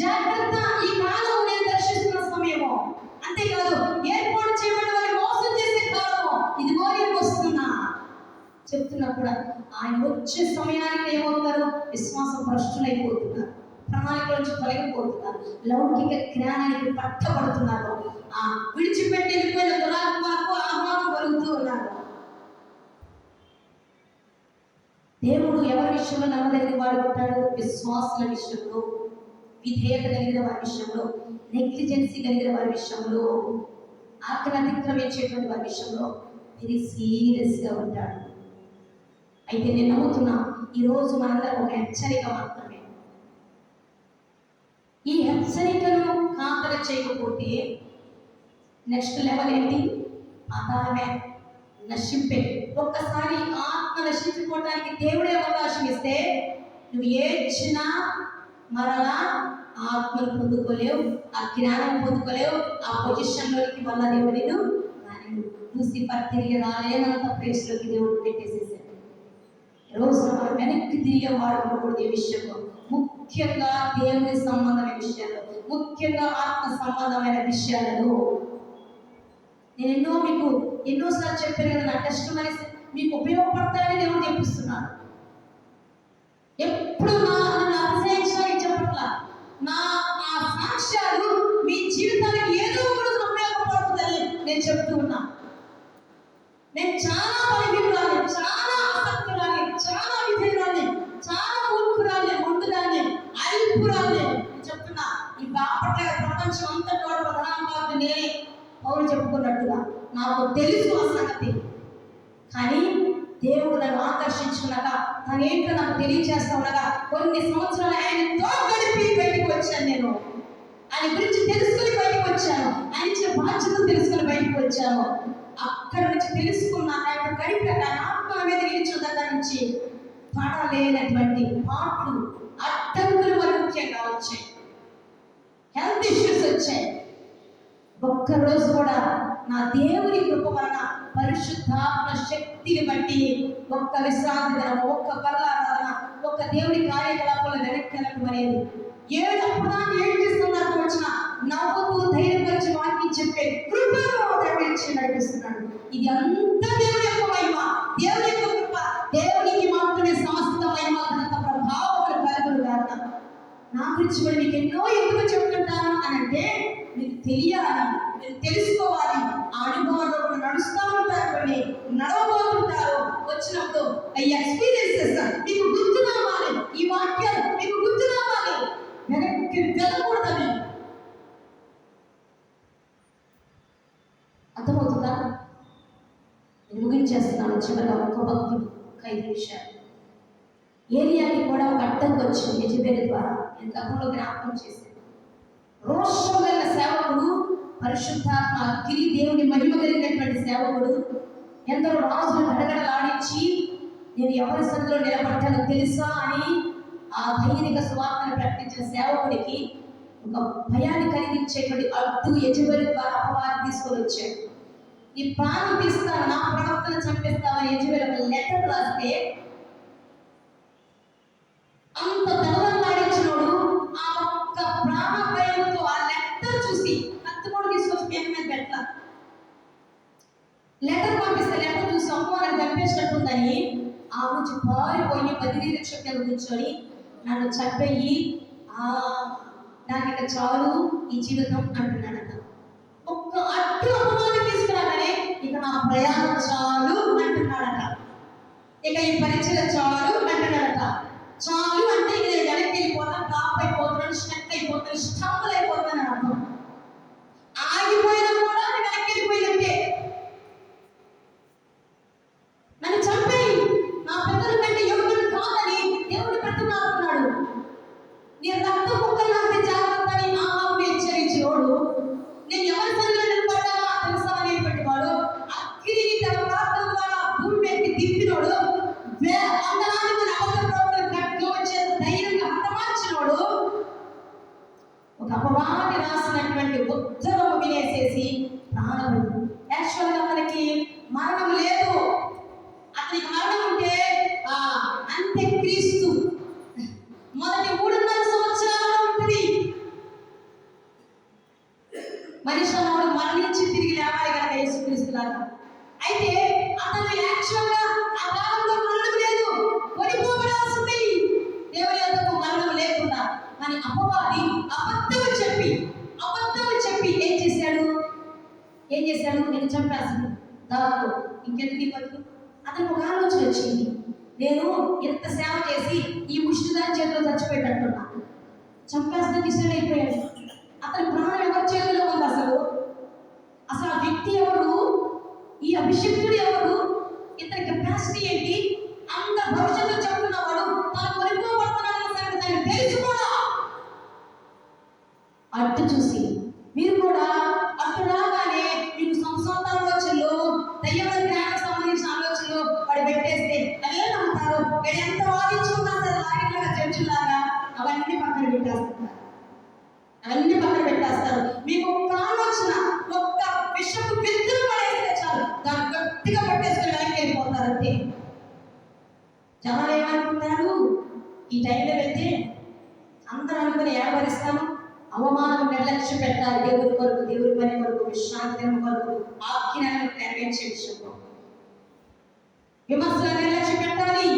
జాగ్రత్త, ఈ కాలం నేను దర్శిస్తున్న సమయము, అంతేకాదు ఏర్పాటు చేయబడిన వారిని మోసం చేసే కాలము ఇదిగో నేను వస్తున్నా చెప్తున్నా కూడా ఆయన వచ్చే సమయానికి ఏమవుతారు? విశ్వాసం భ్రష్టులైపోతున్నారు, ప్రణాళికల నుంచి తొలగిపోతున్నారు, లౌకిక జ్ఞానానికి పట్టబడుతున్నారు, విడిచిపెట్టి వెళ్ళిపోయిన దురాత్మకు ఆహ్వానం కలుగుతూ ఉన్నారు. దేవుడు ఎవరి విషయంలో నమ్మదగిన వాడు ఉంటాడు? విశ్వాసుల విషయంలో, విధేయత కలిగిన వారి విషయంలో, నెగ్లిజెన్సీ కలిగిన వారి విషయంలో, ఆజ్ఞను అతిక్రమించేటువంటి వారి విషయంలో వెరీ సీరియస్గా ఉంటాడు. అయితే నేను నమ్ముతున్నా ఈరోజు మనందరం ఒక హెచ్చరిక మాత్రమే. ఈ హెచ్చరికను ఖాతరు చేయకపోతే నెక్స్ట్ లెవెల్ ఏంటి? అదామే నశింపే. ఒక్కసారి ఆత్మ నశించిపోవడానికి దేవుడే అవకాశం ఇస్తే నువ్వు ఏడ్చినా మరలా ఆత్మను పొందుకోలేవు, ఆ జ్ఞానం పొందుకోలేవు, ఆ పొజిషన్లోకి వల్ల దేవుడు లూసిఫర్ తిరిగి రాలేనంత ప్లేస్లోకి దేవుడు పెట్టేసేసాడు. రోజు మనం వెనక్కి తిరిగే వాడుకోకూడదు ఈ విషయంలో, ముఖ్యంగా దేవుని సంబంధమైన విషయాల్లో, ముఖ్యంగా ఆత్మ సంబంధమైన విషయాలలో. నేను మీకు ఎన్నోసార్లు చెప్పాను కదా, నా టెస్ట్ అనేసి మీకు ఉపయోగపడతాయని దేవుడు చెప్పిస్తున్నాను. ఎప్పుడు నన్ను అతిశయించడానికి చెప్పట్లా, నా ఆ సాక్ష్యాలు మీ జీవితానికి ఏదో ఒక రోజు ఉపయోగపడుతుందని నేను చెప్తూ ఉన్నా. నేను చాలా బలహీనురాలి, చాలా ఆసక్తురాలి, చాలా విధేయురాలి, చాలా మూర్ఖురాలి, ముందురాలి, అల్పురాలి చెప్తున్నా. ఈ బాపట్ల ప్రపంచం అంతా కూడా ప్రధానమంత్రి నేనే పౌరులు చెప్పుకున్నట్టుగా నాకు తెలుసు ఆ సంగతి. కానీ దేవుడు నన్ను ఆకర్షించుకున్నాక తనేంటో నాకు తెలియజేస్తా ఉండగా కొన్ని సంవత్సరాలు ఆయనతో గడిపి బయటకు వచ్చాను. నేను ఆయన గురించి తెలుసుకుని బయటకు వచ్చాను, ఆయన ఇచ్చిన బాధ్యతలు తెలుసుకుని బయటకు వచ్చాను. అక్కడి నుంచి తెలుసుకున్న ఆయన గడిపాక ఆత్మ మీద నిలిచిన దగ్గర నుంచి పడలేనటువంటి పాటలు, అడ్డంకులు వల్ల ముఖ్యంగా వచ్చాయి, హెల్త్ ఇష్యూస్ వచ్చాయి. ఒక్కరోజు కూడా నా దేవుని కృప వలన, పరిశుద్ధాత్మ శక్తిని బట్టి ఒక్క విశ్రాంతి దినం, ఒక్క బలారాధన, ఒక్క దేవుడి కార్యకలాపాలు వెనక్కి వెళ్ళడం అనేది ఏడప్పుడు ఏం చేస్తున్నారు వచ్చిన నవ్వుతూ ధైర్యపరిచి వాక్యం చెప్పే కృపను దేవుడిచ్చి నడిపిస్తున్నాడు. ఇది అంతా దేవుని యొక్క మహిమ, దేవుని యొక్క కృప. దేవునికి మాత్రమే సమస్త మహిమ ఘనత ప్రభావములు కలుగును గాక. నా గురించి కూడా మీకు ఎన్నో ఎందుకు చెప్తుంటాను అని అంటే మీకు తెలియాలి, మీరు తెలుసుకోవాలి. ఆ అనుభవంలో కూడా నడుస్తూ ఉంటారు, కొన్ని నడవబోతుంటారు. వచ్చినప్పుడు ఈ ఎక్స్పీరియన్సెస్ మీకు గుర్తు రావాలి, ఈ వాక్యాలు మీకు గుర్తు రావాలి, వెనక్కి వెళ్ళకూడదని. అర్థమవుతుందా? నేను ముగించేస్తున్నాను. చివరిగా ఒక భక్తుడు 5 నిమిషాలు. ఏలియాకి కూడా ఒక అడ్డంకి వచ్చింది యెజెబెలు ద్వారా. నేను గతంలో జ్ఞాపకం చేశాను. రోషం కలిగిన సేవకుడు, పరిశుద్ధాత్మ అగ్ని, దేవుని మహిమ కలిగినటువంటి సేవకుడు, ఎందరో రాజులు గడగడలాడించి నేను ఎవరి సందులో నిలబడ్డానో తెలుసా అని ఆ ధైర్యంగా సువార్తను ప్రకటించిన సేవకుడికి ఒక భయాన్ని కలిగించేటువంటి అడ్డు యెజెబెలు ద్వారా అపవాది తీసుకొని వచ్చాడు. నీ ప్రాణం తీస్తాను, నా ప్రవక్తను చంపేస్తామని యెజెబెలు ఒక లెటర్ రాస్తే అంత దళదళలాడించినోడు ఆ ఒక్క ప్రాణ భయంతో ఆ లెటర్ చూసి కత్తి కూడా తీసుకొచ్చి పేరు మీద పెట్ట లెటర్ పంపిస్తే లెటర్ చూసి అమ్మో నన్ను చంపేసినట్టుందని ఆ నుంచి పారిపోయి బదిలీ రిక్ష కింద కూర్చొని నన్ను చంపేయి, నాకు ఇక చాలు ఈ జీవితం అంటున్నాడట. ఒక్క అడ్డు అపవాదం తీసుకురాగానే ఇక నా ప్రయాణం చాలు అంటున్నాడట. ఇక ఈ పరిచయం చాలు అంటున్నాడట. చాలు అంటే ఇక నేను వెనక్కి వెళ్ళిపోతాను, డ్రాప్ అయిపోతున్నాను, స్టక్ అయిపోతాను, స్టంబుల్ అయిపోతాను అర్థం. ఆగిపోయినా కూడా నేను వెనక్కి వెళ్ళిపోయినట్టే. నన్ను చంపేయి, నా పెద్దల కంటే యోగ్యుడు కాదని దేవుడు ప్రతిమాడుతున్నాడు. నీ రక్త ముక్కలు అంటే జాగ్రత్త అని ఆహారం హెచ్చరించినోడు, నేను ఎవరి సందులో నిలబడ్డానో తెలుసా అనేటువంటి వాడు, అగ్నిని తన ప్రార్థన ద్వారా భూమి పెట్టి దింపినోడు, ఒక అపవాది రాసినటువంటి ఉత్తరము వినేసేసి ప్రాణం. యాక్చువల్గా మనకి మరణం లేదు. అతనికి మరణం ఉంటే అంత్యక్రీస్తు మొదటి 3.5 సంవత్సరాలలో ఉంటుంది. మనిషి అన్నవాడు మరణించి తిరిగి లేవాలి కనుక యేసుక్రీస్తులాగా. అయితే అతను యాక్చువల్గా ఆ కాలంలో మరణం లేదు, కొనిపోబడాల్సింది దేవుని యొద్దకు మరణం లేకుండా. కానీ అపవాది అబద్ధము చెప్పి ఏం చేశాడు? నేను చంపేస్తాను దాంతో ఇంకెందుకు బతుకు. అతనికి ఒక ఆలోచన వచ్చింది, నేను ఎంత సేవ చేసి ఈ ముష్టిదాని చేతిలో చచ్చిపోయేటట్టున్నా, చంపేస్తానికి డిసైడ్ అయిపోయాడు. అతని ప్రాణం ఎవరి చేతిలో ఉంది? అసలు ఆ వ్యక్తి ఎవరు? ఈ అభిషిక్తుడు ఎవరు? ఇతని కెపాసిటీ ఏంటి? అంత భవిష్యత్తు చెప్తున్నవాడు తను కొనుక్కోబడుతున్నాడన్న సంగతి తెలుసు కూడా. అడ్డు చూసి మీరు కూడా అడ్డు రాగానే మీకు సొంత ఆలోచనలు, దయ్యమైన జ్ఞానానికి సంబంధించిన ఆలోచనలు వాడు పెట్టేస్తే అదే నమ్ముతారు. వీడు ఎంత వాదించుకున్నా సరే లాగిలాగా జడ్జిలాగా అవన్నీ పక్కన పెట్టేస్తారు. మీకు ఒక్క ఆలోచన, ఒక్క విషపు విత్తులు పడేస్తే చాలు, దాన్ని గట్టిగా పట్టేసుకుని వెనక్కి వెళ్ళిపోతారంటే. జనాలు ఏమనుకుంటారు? ఈ టైంలో వెళ్తే అందరూ అనుకుని ఏర్పరిస్తాము, అవమానం నిర్లక్ష్యం పెట్టాలి. దేవుడి కొరకు, దేవుడి పని కొరకు, విశ్రాంతి కొరకు, ఆజ్ఞలను నెరవేర్చే విషయంలో విమర్శలు నిర్లక్ష్యం పెట్టాలి.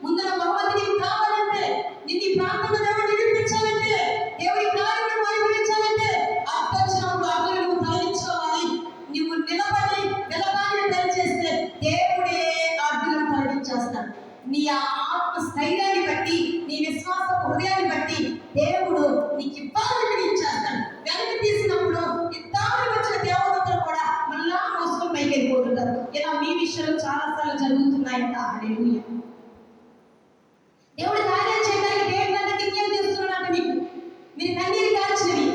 ముందున బహుమతి కావాలంటే, నిన్ను ప్రాంతంలో దేవుడు నిరూపించాలంటే, దేవుడి కార్యక్రమం అనుభవించాలంటే అర్థించినప్పుడు అగ్ని నువ్వు తొలగించుకోవాలి. నువ్వు నిలబడి వెలగాన్ని దయచేస్తే దేవుడే అగ్నిని తొలగించేస్తాడు. నీ ఆత్మస్థైర్యాన్ని బట్టి, నీ విశ్వాస హృదయాన్ని బట్టి దేవుడు నీకు ఇబ్బంది ఇచ్చేస్తాడు. వెనక్కి తీసినప్పుడు ఇద్దామని వచ్చిన దేవతలు కూడా మళ్ళా మోసుకొని పైకి వెళ్ళిపోతుంటారు. ఇలా మీ విషయంలో చాలాసార్లు జరుగుతున్నాయంట. హల్లెలూయా. దేవుడి కార్యం చేయడానికి దేవుడు డిక్లేర్ చేస్తున్నాడంటే మీరు కన్నీరు కాల్చినవి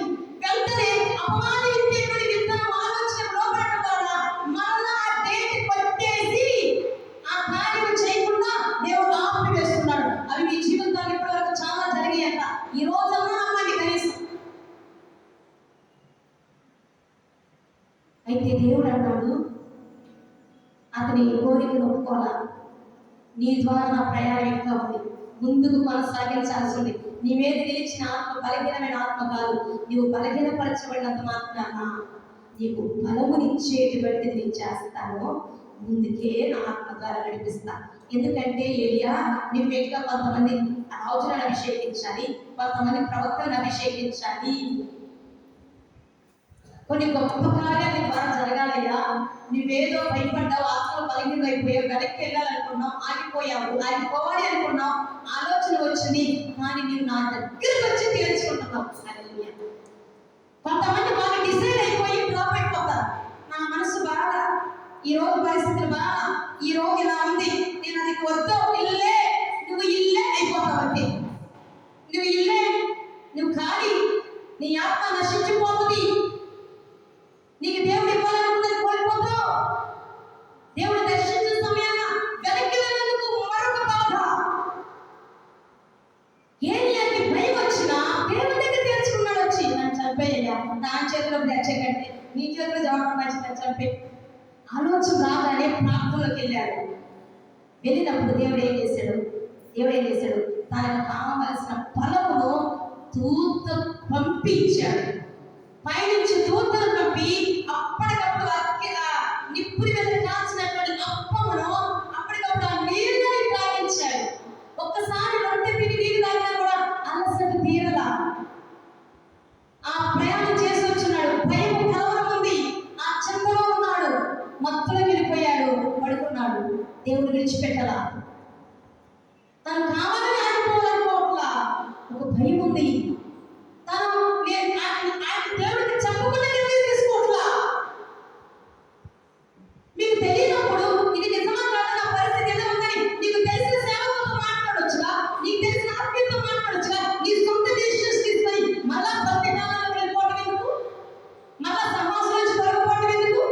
వెంటనే అపవాది విత్తేటువంటి విత్తనం ఆలోచన లోపడటం ద్వారా మళ్ళా ఆ డేట్ పట్టేసి ఆ కార్యం చేయకుండా దేవుడు ఆపి వేస్తున్నాడు. అవి మీ జీవితాలు ఇప్పటివరకు చాలా జరిగాయంట. ఈ రోజన్నా నమ్మండి కనీసం. అయితే దేవుడు అన్నాడు, అతని కోరికను ఒప్పుకోవాలా, నీ ద్వారా నా ప్రయాణం ఇంకా ఉంది, ముందుకు కొనసాగించాల్సి ఉంది. నీ మీద నిలిచిన ఆత్మ బలహీనమైన ఆత్మ కాదు. నీవు బలహీనపరచబడినంత మాత్రాన నీకు బలమునిచ్చేటువంటిది నేను చేస్తాను. ముందుకే నా ఆత్మ ద్వారా నడిపిస్తా. ఎందుకంటే ఏలియా, నువ్వు ఇంకా కొంతమంది రాజులను అభిషేకించాలి, కొంతమంది ప్రవక్తలను అభిషేకించాలి, కొన్ని గొప్ప కార్యాలు ద్వారా జరగాలయ్యా. నువ్వేదో భయపడ్డావు, ఆత్మ బలహీనం అయిపోయావు, వెనక్కి వెళ్ళాలనుకున్నావు, ఆగిపోవాలి అనుకున్నావు, ఆలోచన వచ్చింది, కానీ నువ్వు నా దగ్గరకు వచ్చి తీర్చుకుంటున్నావు. కొంతమంది బాగా డిసైడ్ అయిపోయి డ్రాప్ అయిపోతారు. నా మనసు బాగా, ఈ రోజు పరిస్థితులు బాగా, ఈ రోజు ఇలా ఉంది, నేను అది వద్దు, ఇల్లే, నువ్వు ఇల్లే అయిపోతావు. అంతే, నువ్వు ఇల్లే, నువ్వు ఖాళీ, నీ ఆత్మ నశించిపోతుంది, నీకు దేవుడు ఇవ్వాలనుకున్నది కోల్పోతావు. దేవుడు దర్శించిన సమయాన వెనక్కి వెళ్ళేందుకు మరొక బాధ. ఏలియాకి భయం వచ్చినా దేవుడి దగ్గర తెచ్చుకున్నాడు. వచ్చి నన్ను చంపేయ్యా, దాని చేతిలో తెచ్చకండి, నీ చేతిలో జవాబు మంచిదని చంపే ఆలోచన రాగానే ప్రార్థనలోకి వెళ్ళాడు. వెళ్ళినప్పుడు దేవుడు ఏం చేశాడు? తనకు కావలసిన ఫలమును దూత పంపించాడు. పైనుంచి దూతను పంపి అప్పటికప్పుడు నిప్పుడి మీద కాల్చినటువంటి అప్పమును అప్పటికప్పుడు ఆ నీళ్ళని తాగించాడు. ఒక్కసారి రొట్టె తిని నీళ్ళు తాగినా కూడా అలసట తీరలా. ఆ ప్రయాణం చేసి వచ్చినాడు, భయం కలవరం ఉంది, ఆ చింతలో ఉన్నాడు, మత్తులో వెళ్ళిపోయాడు, పడుకున్నాడు. దేవుడు విడిచిపెట్టలా, తను కావాలని ఆగిపోవాలనుకోవట్లా, ఒక భయం ఉంది. తను దేవుడికి చెప్పకుండా నిర్ణయం తీసుకోవట్లా. మీకు తెలియనప్పుడు ఇది నిజమా కాదు, నా పరిస్థితి ఏదో ఉందని నీకు తెలిసిన సేవకులతో మాట్లాడొచ్చుగా, నీకు తెలిసిన ఆత్మీయతో మాట్లాడొచ్చుగా. నీ సొంత డిసిషన్స్ తీసుకొని మళ్ళా భక్తిదానాలకు వెళ్ళిపోవడం ఎందుకు? మళ్ళా సమాజం నుంచి తొలగిపోవడం ఎందుకు?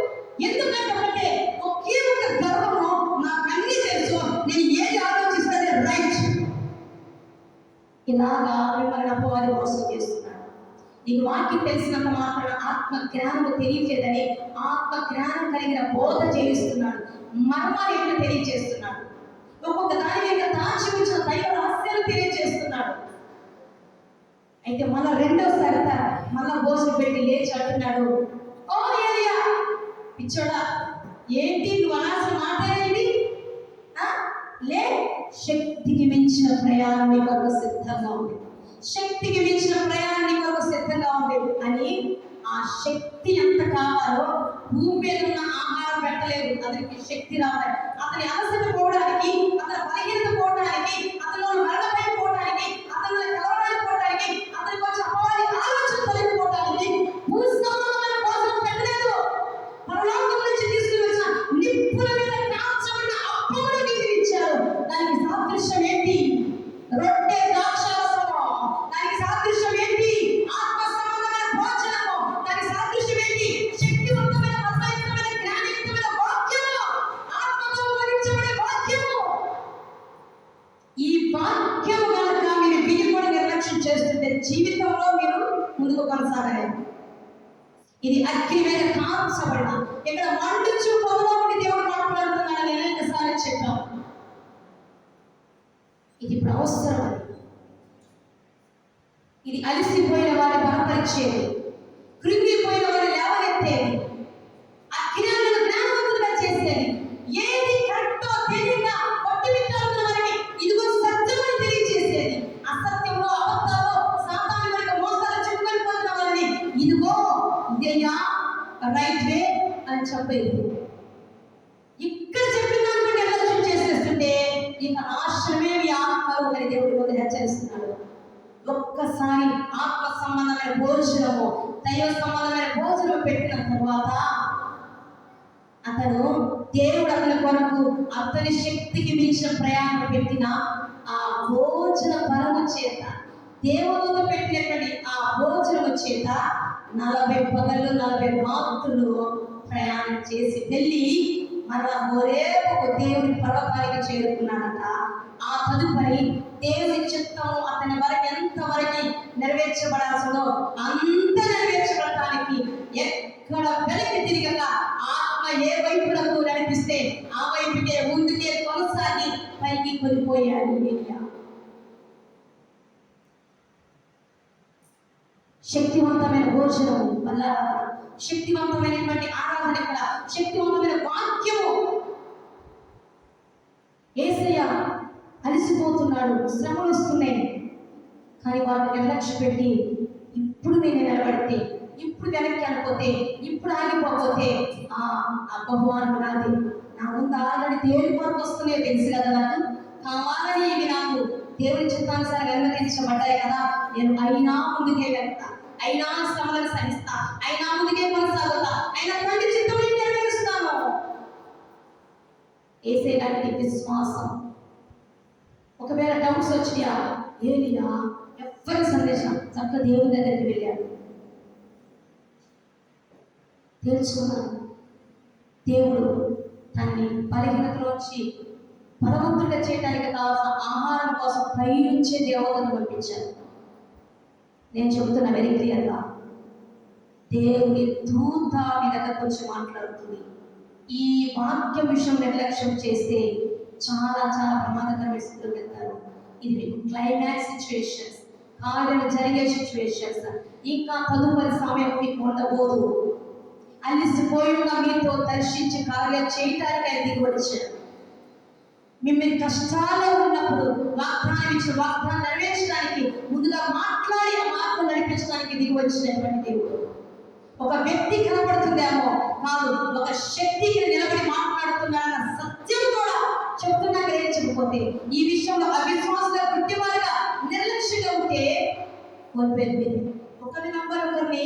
ఎందుకంటే ఒకే ఒక గర్వము, నాకు అన్ని తెలుసు, నేను ఏది ఆలోచిస్తే రైట్. ఇలాగా మిమ్మల్ని అపవాది మోసం చేస్తున్నాడు. నీకు వాక్యం తెలిసినంత మాత్రం ఆత్మ జ్ఞానము తెలియచేదని ఆత్మ జ్ఞానం కలిగిన బోధ చేయిస్తున్నాడు. మర్మాలు ఏంటో తెలియజేస్తున్నాడు. ఒక్కొక్క దాని యొక్క దాచి ఉంచిన దైవ రహస్యాలు తెలియజేస్తున్నాడు. అయితే మళ్ళా రెండోసారి మళ్ళా భోజనం పెట్టి లేచి అంటున్నాడు, ఓ ఏలియా, పిచ్చోడా, ఏంటి నువ్వు అనాల్సిన మాట్లాడేది? లే, శక్తికి మించిన ప్రయాణం నీ కొరకు సిద్ధంగా ఉంది, శక్తికి మించిన ప్రయాణం నీ కొరకు సిద్ధంగా ఉంది అని ఆ శక్తి ఎంత కావాలో భూమి మీద ఉన్న ఆహారం పెట్టలేదు. అతనికి శక్తి రావాలి, అతని అలసట పోవడానికి, అతని బలహీనత పోవడానికి, అతనిలో మరణపై పోవడానికి, అతనిలో కలవడానికి పోవడానికి, అతనికి వచ్చే అపవాది ఆలోచన తొలగిపోవడానికి భూసంబంధమైన భోజనం పెట్టలేదు. పరలోకం నుంచి తీసుకుని వచ్చిన నిప్పుల మీద కాల్చబడిన అప్పమును నీకు ఇచ్చారు. దానికి సాదృశ్యం ఏంటి? రొట్టె, ద్రాక్షారసము. దానికి సాదృశ్యం ఏంటి? ఆత్మ సంబంధమైన భోజనము. దానికి సాదృశ్యం ఏంటి? శక్తివంతమైన, మతయుక్తమైన, జ్ఞానయుక్తమైన వాక్యము, ఆత్మతో భరించబడే వాక్యము. ఈ వాక్యము కనుక మీరు విని కూడా నిర్లక్ష్యం చేస్తుంటే జీవితంలో మీరు ముందుకు కొనసాగలేదు. ఇది అగ్ని మీద కాల్చబడిన, ఇక్కడ మండుచు పొగలో ఉండి దేవుడు మాట్లాడుతున్నాడని అనేకసార్లు చెప్పాం. ఇది ఇప్పుడు అవసరం. ఇది అలసిపోయిన వారి బలపరిచేది, కృంగిపోయిన వారి లేవనెత్తేది, అజ్ఞానులను జ్ఞానవంతులుగా చేసేది, ఏది కరెక్టో తెలియక పట్టుబిట్టాలన్న వారికి ఇదిగో సత్యమని తెలియజేసేది, అసత్యంలో అబద్ధాల్లో సాతాను వారికి మోసాలు చెప్పుకొని పోతున్న వారిని ఇదిగో ఇదయ్యా రైట్ వే అని చెప్పేది. ఇక్కడ చెప్పిన దాన్ని నిర్లక్ష్యం చేసేస్తుంటే ఇక నాశనమే మీ ఆత్మలు అని దేవుడి ముందు హెచ్చరిస్తున్నాడు. ఒక్కసారి ఆత్మ సంబంధమైన భోజనము, దైవ సంబంధమైన భోజనం పెట్టిన తర్వాత అతను దేవుడు అతని కొరకు అతని శక్తికి మించిన ప్రయాణం పెట్టిన ఆ భోజన బలము చేత, దేవుడితో పెట్టినటువంటి ఆ భోజనము చేత 40 పగళ్ళు 40 రాత్రులు ప్రయాణం చేసి వెళ్ళి మరలా హోరేబు దేవుని పర్వతానికి చేరుకున్నాడట. ఆ తదుపరి దేవుని చిత్తము అతని వరకు ఎంతవరకు నెరవేర్చబడాల్సిందో అంత నెరవేర్చబడటానికి ఎక్కడ వెనక్కి తిరగక ఆత్మ ఏ వైపులకు నడిపిస్తే ఆ వైపుకే ముందుకే కొనసాగి పైకి కొనిపోయాడు. శక్తివంతమైన భోజనము వల్ల, శక్తివంతమైనటువంటి ఆరాధన, ఇక్కడ శక్తివంతమైన వాక్యము. యేసయ్య అలసిపోతున్నాడు, శ్రమలు వస్తున్నాయి, కానీ వాటిని నిర్లక్ష్య పెట్టి ఇప్పుడు నేను నిలబడితే, ఇప్పుడు వెనక్కి అనుకోతే, ఇప్పుడు ఆగిపోతే ఆ బహుమానం నాది. నా ముందు ఆల్రెడీ దేవుని కొరకు వస్తున్నాయి తెలుసు కదా, నాకు కావాలని ఇవి నాకు దేవుని చిత్తానుసారంగా అనుమతించబడ్డాయి కదా, నేను అయినా ముందుకే వెళ్తా, అయినా శ్రమలను సహిస్తా, అయినా ముందుకే కొనసాగుతా, అయినా తండ్రి చిత్తం నెరవేరుస్తాను. యేసయ్యకి విశ్వాసం. ఒకవేళ డౌట్స్ వచ్చినా ఏలియా ఎవరి సందేశం చక్క దేవుని దగ్గరికి వెళ్ళాడు, తెలుసుకున్నాడు. దేవుడు తన్ని బలహీనతలోంచి బలవంతుడిగా చేయడానికి కావాల్సిన ఆహారం కోసం పైనుంచే దేవతను పంపించాడు. నేను చెబుతున్నా వెరీ క్లియర్గా, దేవుని దూత మీ దగ్గరకు వచ్చి మాట్లాడుతుంది. ఈ వాక్య విషయం నిర్లక్ష్యం చేస్తే చాలా చాలా ప్రమాదకరమైన స్థితిలోకి వెళ్తారు. ఇది మీకు క్లైమాక్స్ సిచ్యువేషన్స్, కార్యాలు జరిగే సిచ్యువేషన్స్, ఇంకా తదుపరి సమయం మీకు ఉండబోదు. అలిసిపోయిన మీతో దర్శించి కార్యాలు చేయటానికి ఆయన దిగి వచ్చారు. మిమ్మల్ని కష్టాల్లో ఉన్నప్పుడు వాగ్దానం ఇచ్చిన వాగ్దానం నెరవేర్చడానికి, ముందుగా మాట్లాడి ఆ మార్గం నడిపించడానికి దిగి వచ్చినటువంటి దేవుడు. ఒక వ్యక్తి కనబడుతుందేమో కాదు, ఒక శక్తికి నిలబడి మాట్లాడుతున్నారన్న సత్యం కూడా చెప్తున్నా గ్రహించకపోతే, ఈ విషయంలో అవిశ్వాసంగా గుడ్డివారుగా నిర్లక్ష్యంగా ఉంటే కోల్పోయింది. ఒకరి నంబర్ ఒకరిని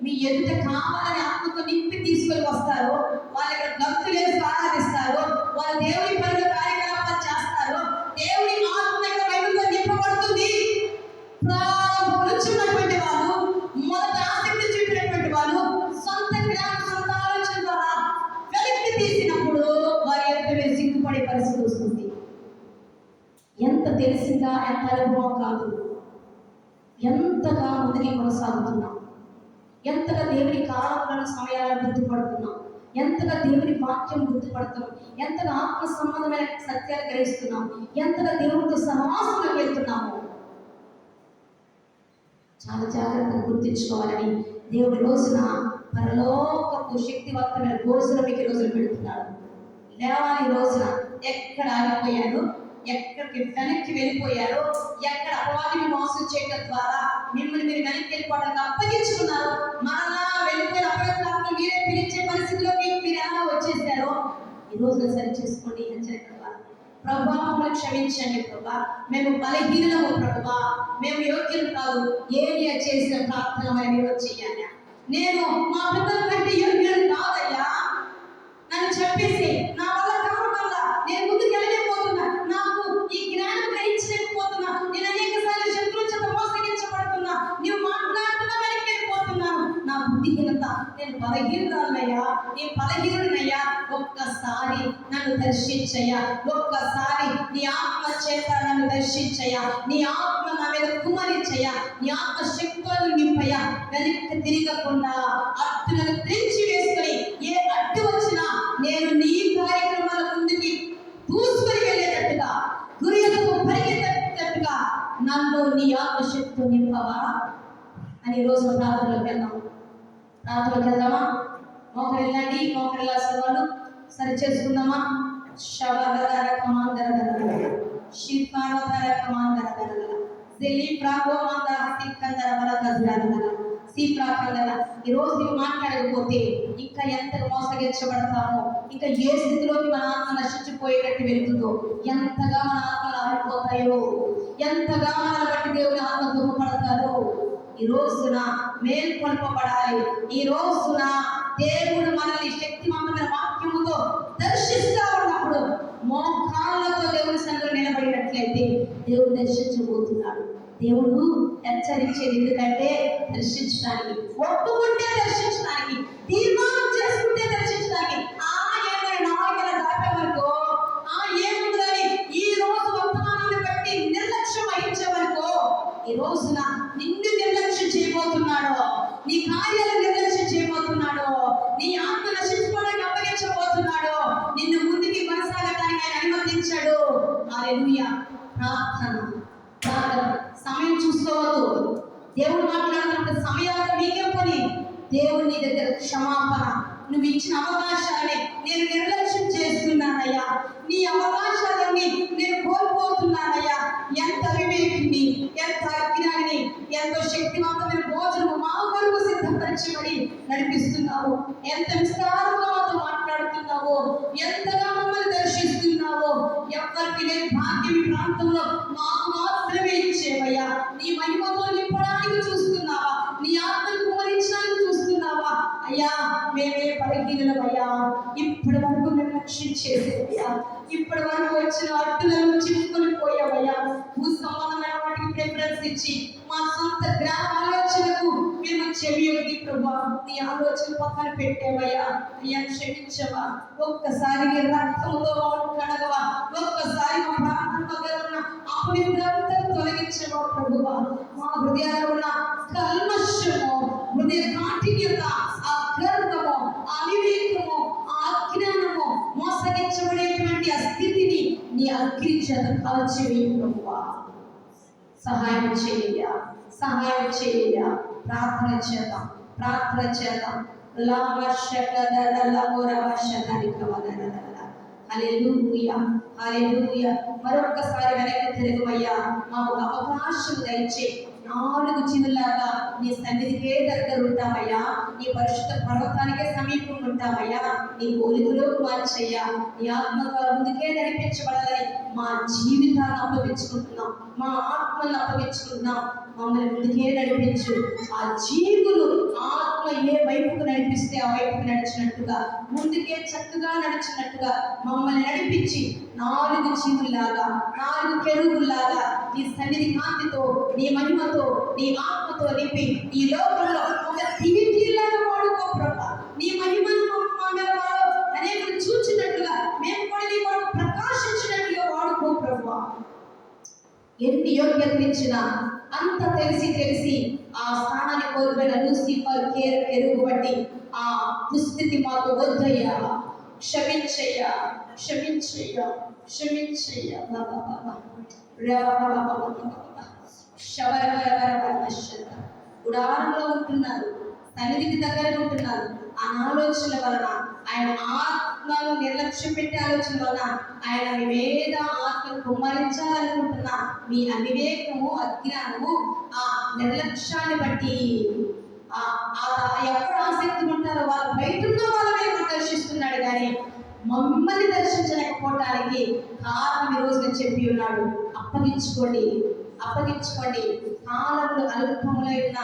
మీ ఎదుట కావాలని ఆత్మతో నింపి తీసుకొని వస్తారు, వాళ్ళ ఇక్కడ గంతులు వేసి ఆరాధిస్తారు, వాళ్ళ దేవుని పనులు కార్యకలాపాలు చేస్తారు, దేవుని ఆత్మ ఇక్కడ వైపుగా నింపబడుతుంది. ప్రారంభించినటువంటి వాళ్ళు, మొదట ఆసక్తి చూపినటువంటి వాళ్ళు సొంత జ్ఞానం, సొంత ఆలోచన ద్వారా వెనక్కి తీసినప్పుడు వారి యొక్క సిగ్గుపడే పరిస్థితి వస్తుంది. ఎంత తెలిసిందా, ఎంత అనుభవం కాదు, ఎంతగా ముందుకి కొనసాగుతున్నాం, ఎంతగా దేవుని కాలంలో సమయాలను గుర్తుపడుతున్నాం, ఎంతగా దేవుని వాక్యం గుర్తుపడుతున్నాం, ఎంతగా ఆత్మ సంబంధమైన సత్యాలు గ్రహిస్తున్నాం, ఎంతగా దేవుడితో సహవాసంలోకి వెళ్తున్నాము. చాలా జాగ్రత్తగా గుర్తించుకోవాలని దేవుడి రోజున పరలోకపు శక్తివంతమైన భోజనం మీకు రోజులు పెడుతున్నాడు. లేవాలి రోజున ఎక్కడ ఆగిపోయారు, ఎక్కడికి వెనక్కి వెళ్ళిపోయారో, ఎక్కడ అపవాదిని మోసం చేయడం ద్వారా మిమ్మల్ని మీరు వెనక్కి వెళ్ళిపోవడానికి అప్పగించుకున్నారు, మరలా వెళ్ళిపోయిన అపరాధాలను మీరే పిలిచే పరిస్థితిలోకి మీరు ఎలా వచ్చేసారో ఈ రోజున సరి చేసుకోండి. హెచ్చరిక ద్వారా ప్రభా మమ్మల్ని క్షమించండి ప్రభా, మేము బలహీనము ప్రభా, మేము యోగ్యులు కాదు, ఏరియా చేసిన ప్రార్థన మరి మీరు చేయాలి. నేను మా పిల్లల కంటే యోగ్యులు కాదయ్యా, నన్ను చెప్పేసి నా వల్ల కావడం వల్ల నేను ముందుకు వెళ్ళలేకపోతున్నా, నాకు ఈ జ్ఞానం గ్రహించలేకపోతున్నా, నేను అనేక సార్లు శత్రువుల చేత మోసగించబడుతున్నా, నీవు మాట్లాడుతున్నా వెనక్కి వెళ్ళిపోతున్నాను, నా బుద్ధిహీనత, నేను బలహీనురాలయ్యా, నీ బలహీనుడినయ్యా, ఒక్కసారి నన్ను దర్శించయ్యా, ఒక్కసారి నీ ఆత్మ చేత నన్ను దర్శించయ్యా, నీ ఆత్మ నా మీద కుమరించయ్యా, నీ ఆత్మ శక్తులను నింపయ్యా. వెనక్కి తిరగకుండా అడ్డులను తెంచి వేసుకొని ఏ అడ్డు వచ్చినా నేను నీ కార్యక్రమాల ముందుకి దూసుకొని వెళ్ళేటట్టుగా, గురియకు పరిగెత్తేటట్టుగా నన్ను నీ ఆత్మశక్తితో నింపవా అని రోజు ప్రార్థనలోకి వెళ్దాం. ప్రార్థనలోకి వెళ్దామా? మోకరు వెళ్ళండి, మోకరు వెళ్ళాల్సిన వాళ్ళు సరి చేసుకుందామా? శవధర కమాందర శిల్పానోధర కమాందర జిల్లి ప్రాగోమంద సిక్కందర బల గజరాదర సీప్రాకందర. ఈరోజు నువ్వు మాట్లాడకపోతే ఇంకా ఎంతగా మోసగించబడతామో, ఇంకా ఏ స్థితిలోకి మన ఆత్మ నశించిపోయేటట్టు వెళ్తుందో, ఎంతగా మన ఆత్మలు ఆరిపోతాయో, ఎంతగా మనల్ని బట్టి దేవుని ఆత్మ దుఃఖపడతారో. ఈ రోజున మేల్కొల్పబడాలి. ఈ రోజున దేవుడు మనల్ని శక్తివంతమైన వాక్యముతో దర్శిస్తూ ఉన్నప్పుడు మోకాళ్ళతో దేవుని సన్నిధిలో నిలబడినట్లయితే దేవుడు దర్శించబోతున్నాడు. దేవుడు హెచ్చరించేది ఎందుకంటే దర్శించడానికి, ఒప్పుకుంటే దర్శించడానికి, తీర్మానం చేసుకుంటే దర్శించడానికి. ఏమైనా నాలుగేళ్ళ దాటే వరకు ఏముందని ఈ రోజు వర్తమానాన్ని బట్టి నిర్లక్ష్యం వహించే వరకు ఈ రోజున నిన్ను నిర్లక్ష్యం చేయబోతున్నాడు, నీ కార్యాలు నిర్లక్ష్యం చేయబోతున్నాడు, నీ ఆత్మ నశించుకోవడానికి అప్పగించబోతున్నాడు, నిన్ను ముందుకి కొనసాగడానికి ఆయన అనుమతించాడు. హల్లెలూయా. ప్రార్థన సమయం చూసుకోవద్దు. దేవుడు మాట్లాడుతున్నప్పుడు సమయాలు మీకే దేవుని దగ్గర క్షమాపణ. నువ్వు ఇచ్చిన అవకాశాన్ని నేను నిర్లక్ష్యం చేస్తున్నానయ్యా, నీ అవకాశాలన్నీ నేను కోల్పోతున్నానయ్యా. ఎంత వివేకిని, ఎంత అజ్ఞానిని, ఎంతో శక్తివంతమైన భోజనము మా కొరకు సిద్ధపరచబడి నడిపిస్తున్నావు. ఎంత విస్తారంగా మాతో మాట్లాడుతున్నావో, ఎంతగా మమ్మల్ని దర్శిస్తున్నావో. ఎవరికి లేని భాగ్యం ఈ ప్రాంతంలో మాకు మాత్రమే ఇచ్చేవయ్యా. నీ మహిమతో నింపడానికి చూస్తున్నావా, నీ ఆత్మను కుమరించడానికి చూస్తున్నావా అయ్యా. మేమే బలహీనులమయ్యా, ఇప్పటి వరకు నిర్లక్ష్యం చేసేవయ్యా. ఇప్పటి వరకు వచ్చిన అడ్డులను చిక్కుకొని పోయావయ్యా. భూ సంబంధమైన వాటికి ప్రిఫరెన్స్ ఇచ్చి మా సొంత గ్రామ ఆలోచనకు మేము చెవియొగ్గి ప్రభా నీ ఆలోచన పక్కన పెట్టావయ్యా. అయ్యా క్షమించవా. ఒక్కసారి నీ రక్తంలో కడగవా. ఒక్కసారి మా ప్రార్థన దగ్గర ఉన్న అపవిత్రత తొలగించవా ప్రభువా. మా హృదయాల్లో ఉన్న కల్మషము, హృదయ కాఠిన్యత, ఆ గర్వము, ఆ అవివేకము, ఆ అజ్ఞానము, మోసగించబడేటువంటి ఆ స్థితిని నీ అగ్ని చేత కాల్చివేయి ప్రభువా. సహాయం చేయ, సహాయం చేయ. ప్రార్థన చేద్దాం, ప్రార్థన చేద్దాం. హల్లెలూయా, హల్లెలూయా. మరొకసారి వెనక్కి తిరగమయ్యా. మాకు అవకాశం దయచే. 4 జీవులాగా నీ సన్నిధికే దగ్గర ఉంటామయ్యా. నీ పరిశుద్ధ పర్వతానికే సమీపం ఉంటామయ్యా. నీ పోలికలో మార్చయ్యా. నీ ఆత్మగా ముందుకే నడిపించబడాలని మా జీవితాన్ని అప్పగించుకుంటున్నాం, మా ఆత్మలను అప్పగించుకుంటున్నాం. మమ్మల్ని ముందుకే నడిపించు. ఆ జీవులు ఆత్మ ఏ వైపుకు నడిపిస్తే ఆ వైపుకు నడిచినట్టుగా, ముందుకే చక్కగా నడిచినట్టుగా మమ్మల్ని నడిపించి 4 జీవుల్లాగా, 4 కెరూబుల్లాగా నీ సన్నిధి కాంతితో, నీ మహిమతో, నీ ఆత్మతో నింపి ఈ లోకంలో ఒక దివిటీలాగా వాడుకో ప్రభా. నీ మహిమను అనేకులు చూచినట్లుగా మేము కూడా నీ కొరకు ప్రకాశించినట్లుగా వాడుకో ప్రభా. ఎన్ని యోగ్యతలు ఇచ్చినా అంత తెలిసి ఆ స్థానాన్ని కోల్పోయిన లూసిఫర్ కెరూబు బట్టి ఆ దుస్థితి మాకు వద్దయ్యా. క్షమించయ్యా, క్షమించయ్యా, క్షమించయ్యా. గుడారంలో ఉంటున్నారు, సన్నిధికి దగ్గర ఉంటున్నారు. ఆ ఆలోచన వలన, ఆయన ఆత్మను నిర్లక్ష్యం పెట్టే ఆలోచన వలన ఆయన వివేద ఆత్మను కుమ్మరించాలనుకుంటున్నా మీ అవివేకము, అజ్ఞానము, ఆ నిర్లక్ష్యాన్ని బట్టి ఎవరు ఆసక్తి ఉంటారో వాళ్ళు బయట ఉన్న వాళ్ళనే దర్శిస్తున్నాడు కానీ మమ్మల్ని దర్శించలేకపోవటానికి కారణం ఈ రోజున చెప్పి ఉన్నాడు. అప్పగించుకోండి, అప్పగించుకోండి. కాలంలో అల్పములైన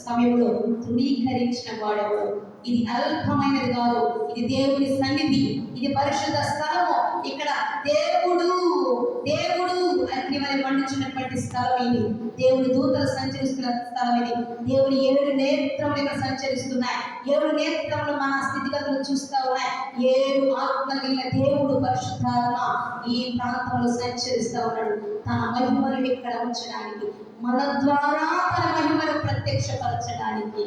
సమయంలో తృణీకరించిన వాడెవడు. ఇది అల్పమైనది కాదు, ఇది దేవుని సన్నిధి, ఇది పరిశుద్ధ స్థలము. ఇక్కడ దేవుడు దేవుడు అగ్ని వలె మండుచున్నటువంటి స్థలం ఇది. దేవుని దూతలు సంచరిస్తున్న స్థలం ఇది. దేవుని 7 నేత్రములు ఇక్కడ సంచరిస్తున్నాయి. 7 నేత్రములు మన స్థితిగతులు చూస్తూ ఉన్నాయి. 7 ఆత్మల దేవుడు పరిశుద్ధాత్మ ఈ ప్రాంతంలో సంచరిస్తూ ఉన్నాడు. తన మహిమను ఇక్కడ ఉంచడానికి, మన ద్వారా తన మహిమను ప్రత్యక్షపరచడానికి.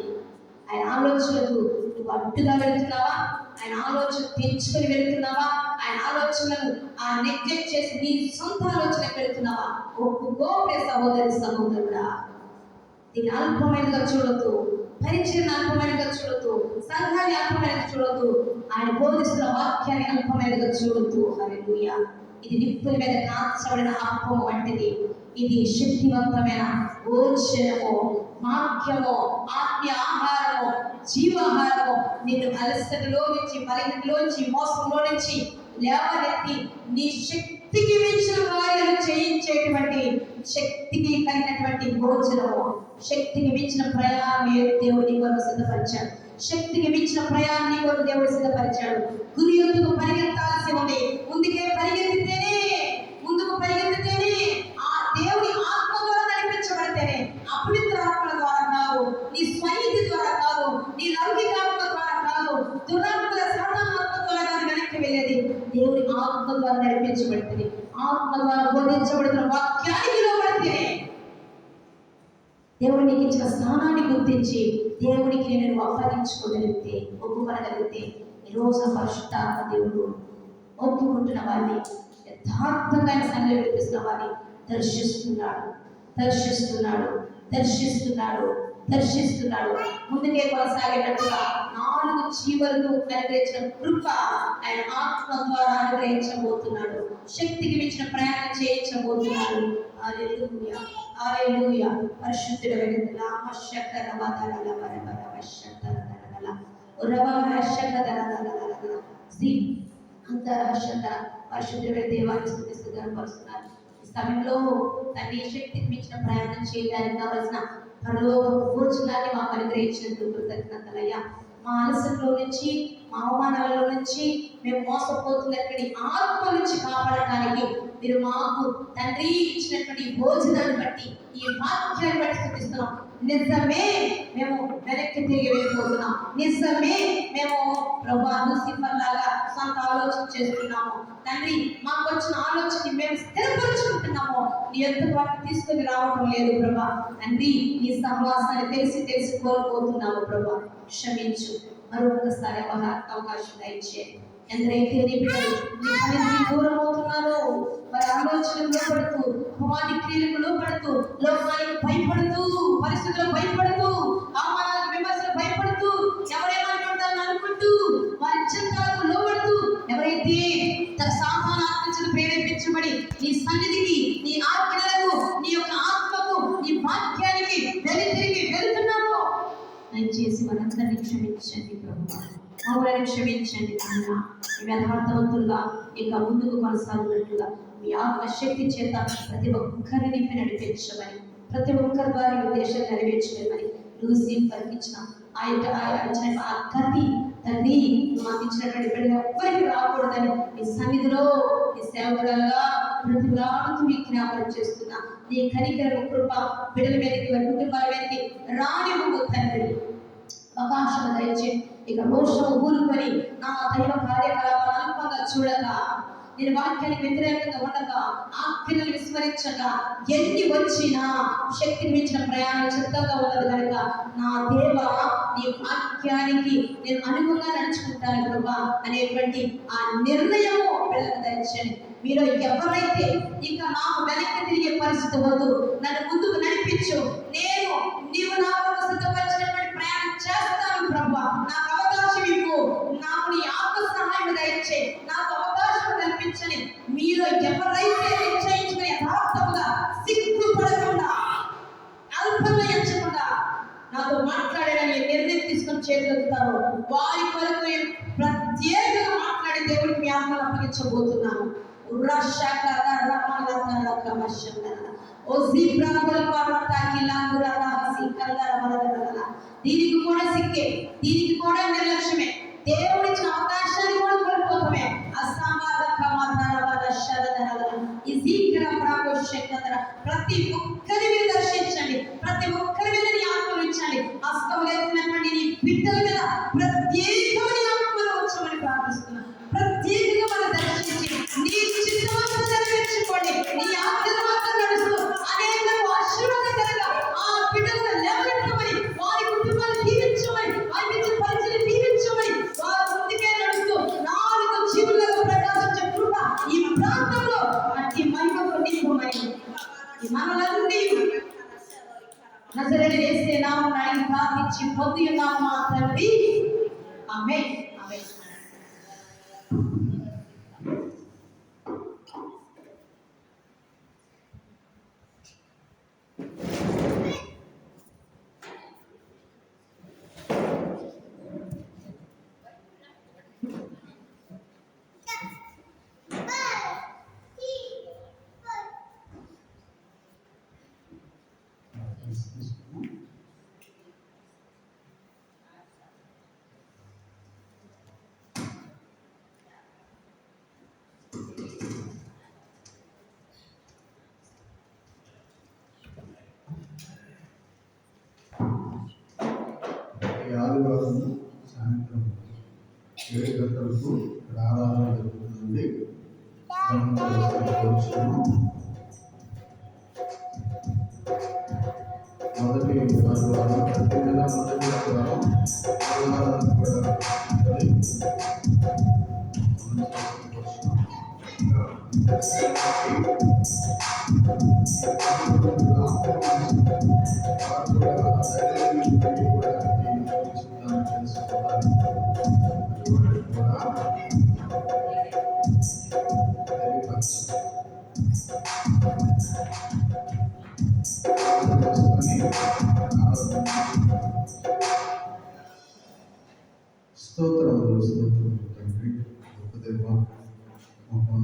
ఆయన ఆలోచనలకు నువ్వు అడ్డుగా వెళుతున్నావా? ఆయన ఆలోచన తెంచుకొని వెళుతున్నావా? ఆయన ఆలోచనలను నెగ్లెక్ట్ చేసి నీ సొంత ఆలోచనకు వెళుతున్నావా? ఒప్పుకోకే సహోదరి సహోదరుడా. దీన్ని అల్పమైనగా చూడొద్దు, పరిచయం అల్పమైనగా చూడొద్దు, సంఘాన్ని అల్పమైనగా చూడొద్దు, ఆయన బోధిస్తున్న వాక్యాన్ని అల్పమైనగా చూడొద్దు. హల్లెలూయా. ఇది నిప్పుల మీద కాల్చబడిన అప్పము వంటిది. ఇది శక్తివంతమైన భోజనము, వాక్యము, ఆత్మీయ ఆహారము, జీవాహారము. నిన్ను అలసటలో నుంచి, బలహీనతలోంచి, మోసంలో నుంచి లేవనెత్తి నీ శక్తికి మించిన కార్యాలు చేయించేటువంటి శక్తికి కలిగినటువంటి భోజనము. శక్తికి మించిన ప్రయాణం దేవుడు నీ కొరకు సిద్ధపరిచాడు. శక్తికి మించిన ప్రయాణం నీ కొరకు దేవుడు సిద్ధపరిచాడు. గురి ఎందుకు పరిగెత్తాల్సి ఉంది. ముందుకు పరిగెత్తితేనే ఆ దేవుని ఆత్మ ద్వారా నడిపించబడితేనే, అపవిత్ర ఆత్మల ద్వారా కాదు, నీ స్వనీతి ద్వారా కాదు, నీ లౌకిక ఆత్మ ద్వారా కాదు, దురాత్మల సాధారణ ఆత్మ ద్వారా కాదు వెనక్కి వెళ్ళేది. దేవుని ఆత్మ ద్వారా నడిపించబడితేనే, ఆత్మ ద్వారా బోధించబడుతున్న వాక్యానికి లోబడితేనే, దేవుడు నీకు ఇచ్చిన స్థానాన్ని గుర్తించి దేవునికి నేను అప్పగించుకోగలిగితే, ఒప్పుకోగలిగితే, ఈరోజు పరిశుద్ధాత్మ దేవుడు ఒప్పుకుంటున్న వారిని, యథార్థంగా సంఘం వినిపిస్తున్న వారిని దర్శిస్తున్నాడు. దర్శిస్తున్నాడు దర్శిస్తున్నాడు. ముందుకే కొనసాగేటట్టుగా 4 జీవులను అనుగ్రహించిన కృప ఆయన ఆత్మ ద్వారా అనుగ్రహించబోతున్నాడు. శక్తికి మించిన ప్రయాణం చేయించబోతున్నాడు. హల్లెలూయా హల్లెలూయా. పరిశుద్ధుడైన నామశకర వదలల వరవర వశతరల రవర శకదరల సి అంతరహశత పరిశుద్ధుడైన దేవాన్ని స్తుతిస్తూ గణపరుస్తున్నారు. ఈ సమయంలో తండ్రి శక్తికి మించిన ప్రయాణం చేయడానికి కావలసిన పరలోక భోజనాన్ని మాకు అనుగ్రహించినందుకు కృతజ్ఞతలయ్యా. మా అలసటలో నుంచి మా అవమానాలలో నుంచి మేము మోసపోతున్నటువంటి ఆత్మ నుంచి కాపాడటానికి మీరు మాకు తండ్రి ఇచ్చినటువంటి భోజనాన్ని బట్టి ఈ వాక్యాన్ని బట్టి స్తుతిస్తున్నాం. నిజమే మేము వెనక్కి తిరిగి వెళ్ళిపోతున్నాం. నిజమే మేము ప్రభా లూసిఫర్ లాగా సొంత ఆలోచన చేస్తున్నాము. తండ్రి మాకు వచ్చిన ఆలోచన మేము స్థిరపరుచుకుంటున్నాము. నీ యొక్క వాటిని తీసుకొని రావడం లేదు ప్రభా. తండ్రి నీ సహవాసాన్ని తెలిసి కోల్పోతున్నాము ప్రభా. క్షమించు. మరొకసారి అవకాశం దయచేయండి. ఎందరైతే నీ బిడ్డలు నీ పనికి దూరం అవుతున్నారో వారి ఆలోచనలు లోపడుతూ భవాని క్రియలకు లోపడుతూ లోకానికి భయపడుతూ పరిస్థితులకు భయపడుతూ అవమానాలకు విమర్శలకు భయపడుతూ ఎవరేమనుకుంటారని అనుకుంటూ వారి చిత్తాలకు లోపడుతూ ఎవరైతే తన సాధారణ ప్రేరేపించబడి నీ సన్నిధికి నీ ఆజ్ఞలకు నీ యొక్క ఆత్మకు నీ వాక్యానికి తిరిగి వెళ్తున్నారో దయచేసి మనందరినీ క్షమించండి ప్రభువా. మమ్మల్ని క్షమించండి నాయన. యథార్థవంతులుగా ఇక ముందుకు కొనసాగినట్లుగా మీ ఆత్మశక్తి చేత ప్రతి ఒక్కరిని నడిపించమని ప్రతి ఒక్కరి ద్వారా ఈ దేశం నెరవేర్చమని లూసిఫర్ ఇచ్చిన ఆ గతి తండ్రి మాకు ఇచ్చినటువంటి బిడ్డలు ఎవ్వరికి రాకూడదని ఈ సన్నిధిలో ఈ సేవకులుగా ప్రతిలాడుతూ మీ జ్ఞాపకం చేస్తున్నా. నీ కనికర కృప బిడ్డల మీదకి కుటుంబాల మీదకి రానివ్వు తండ్రి. అవకాశం దయచేయండి. ఇక రోషం ఊరుకొని నా దైవ కార్యకలాపాలు అల్పంగా చూడక నేను వాక్యానికి వ్యతిరేకంగా ఉండగా ఆజ్ఞలు విస్మరించగా ఎన్ని వచ్చినా శక్తిని మించిన ప్రయాణం చిత్తంగా ఉన్నది కనుక నా దేవ నీ వాక్యానికి నేను అనుగుణంగా నడుచుకుంటాను ప్రభా అనేటువంటి ఆ నిర్ణయము పిల్లలకు దయచేయండి. మీరు ఎవరైతే ఇక నాకు వెనక్కి తిరిగే పరిస్థితి వద్దు, నన్ను ముందుకు నడిపించు, నేను నీవు నా కొరకు సిద్ధపరిచినటువంటి ప్రయాణం చేస్తాను ప్రభా. నాకు అవకాశం ఇవ్వు, నాకు నీ ఆత్మ సహాయం దయచే, నాకు అవకాశం కల్పించని మీరు ఎవరైతే నిశ్చయించుకుని యథార్థముగా సిగ్గుపడకుండా అల్పంగా ఎంచకుండా నాతో మాట్లాడాలని నిర్ణయం తీసుకొని చేయగలుగుతారు వారి కొరకు ప్రత్యేకంగా మాట్లాడే దేవుడికి మీ ఆత్మను అప్పగించబోతున్నాను. దీనికి కూడా సిక్కే, దీనికి కూడా నిర్లక్ష్యమే, దేవుడిచ్చిన అవకాశాన్ని కూడా కోల్పోతామే. ప్రతి ఒక్కరి మీద దర్శించండి, ప్రతి ఒక్కరి మీద నీ ఆత్మను ఇచ్చండి. అస్తమలేసినటువంటి నీ బిడ్డల మీద ప్రత్యేకమైన ఆత్మను వచ్చామని ప్రార్థిస్తున్నాను. ప్రత్యేకంగా మనం దర్శించి నీ చిత్తమంతా నెరవేర్చుకోండి. నీ ఆజ్ఞల మాత్రం నడుస్తూ అనేకలకు ఆశీర్వాదకరంగా ఆ బిడ్డలను లేవనెత్తమని, వారి కుటుంబాన్ని దీవించమని, వారి పరిచయం దీవించమని, వారి ముందుకే నడుస్తూ 4 జీవులలో ప్రకాశించే కృప ఈ ప్రాంతంలో అతి మహిమతో నింపమని మనలన్నీ నజరేయుడైన యేసు నామమున అడిగి ప్రార్థించి పొందుచున్నాము మా తండ్రి. ఆమేన్ ఆమేన్. ఆదివారం సాయంత్రం 7 గంటలకు ఆరాధన జరుగుతుంది. మొదటి ఆదివారం ప్రతి నెల మొదటి ఆదివారం కూడా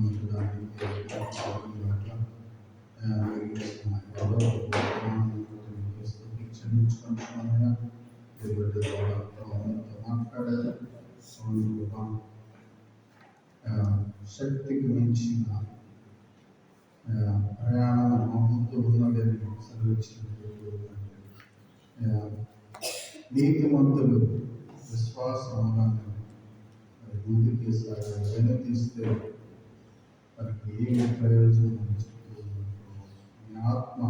మాట్లాడారు. శక్తికి మించిన ప్రయాణం ముందు ఉన్నదని సెలవిచ్చినట్టు నీతిమంతులు విశ్వాసంగానే ముందుకు వెనుతీస్తే వారికి ఏమి ప్రయోజనం చెప్తూ మీ ఆత్మ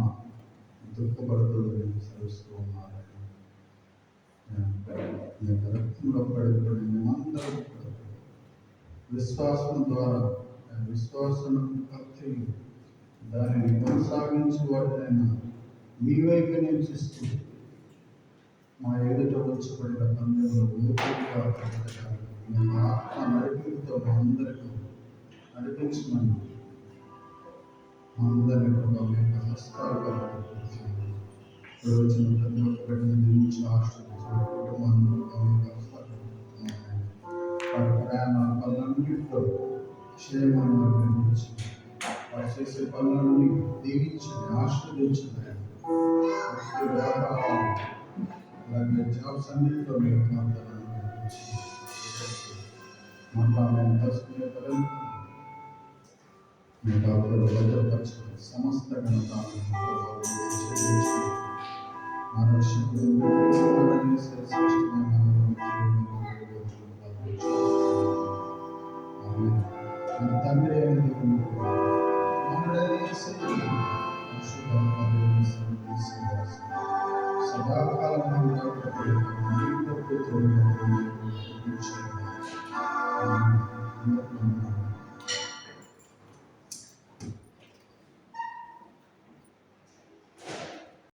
దుఃఖపడుతుందని సెలవిస్తూ ఉన్నారు. రక్తంలో పడిపోయిన మేమందరం విశ్వాసం ద్వారా విశ్వాసం భక్తి దానిని కొనసాగించి వాటినైనా మీ వైపు నిలిచిస్తూ మా ఎదుట వచ్చబడిన పందెంలో ఓపికగా మేము ఆత్మ నడిపితో మా అందరికీ నడిపించమని మా అందరినీ కూడా మీకు హస్తాలుగా ప్రయోజనం ప్రతి ఒక్కరిని నుంచి ఆశ్రయించారు కుటుంబాన్ని మీకు హస్తాలు వారి ప్రయాణాల పనులన్నింటిలో క్షేమాన్ని నిర్మించి వారు చేసే పనులన్నీ దీవించండి, ఆశీర్వదించండి. వ్యాపారాలు అలాగే జాబ్స్ అన్నింటిలో మీరు మాట్లాడాలని మీ కాపులు భద్రపరచండి. సమస్త ఘనతాలను మా రక్షకుడు తండ్రి సదాకాలం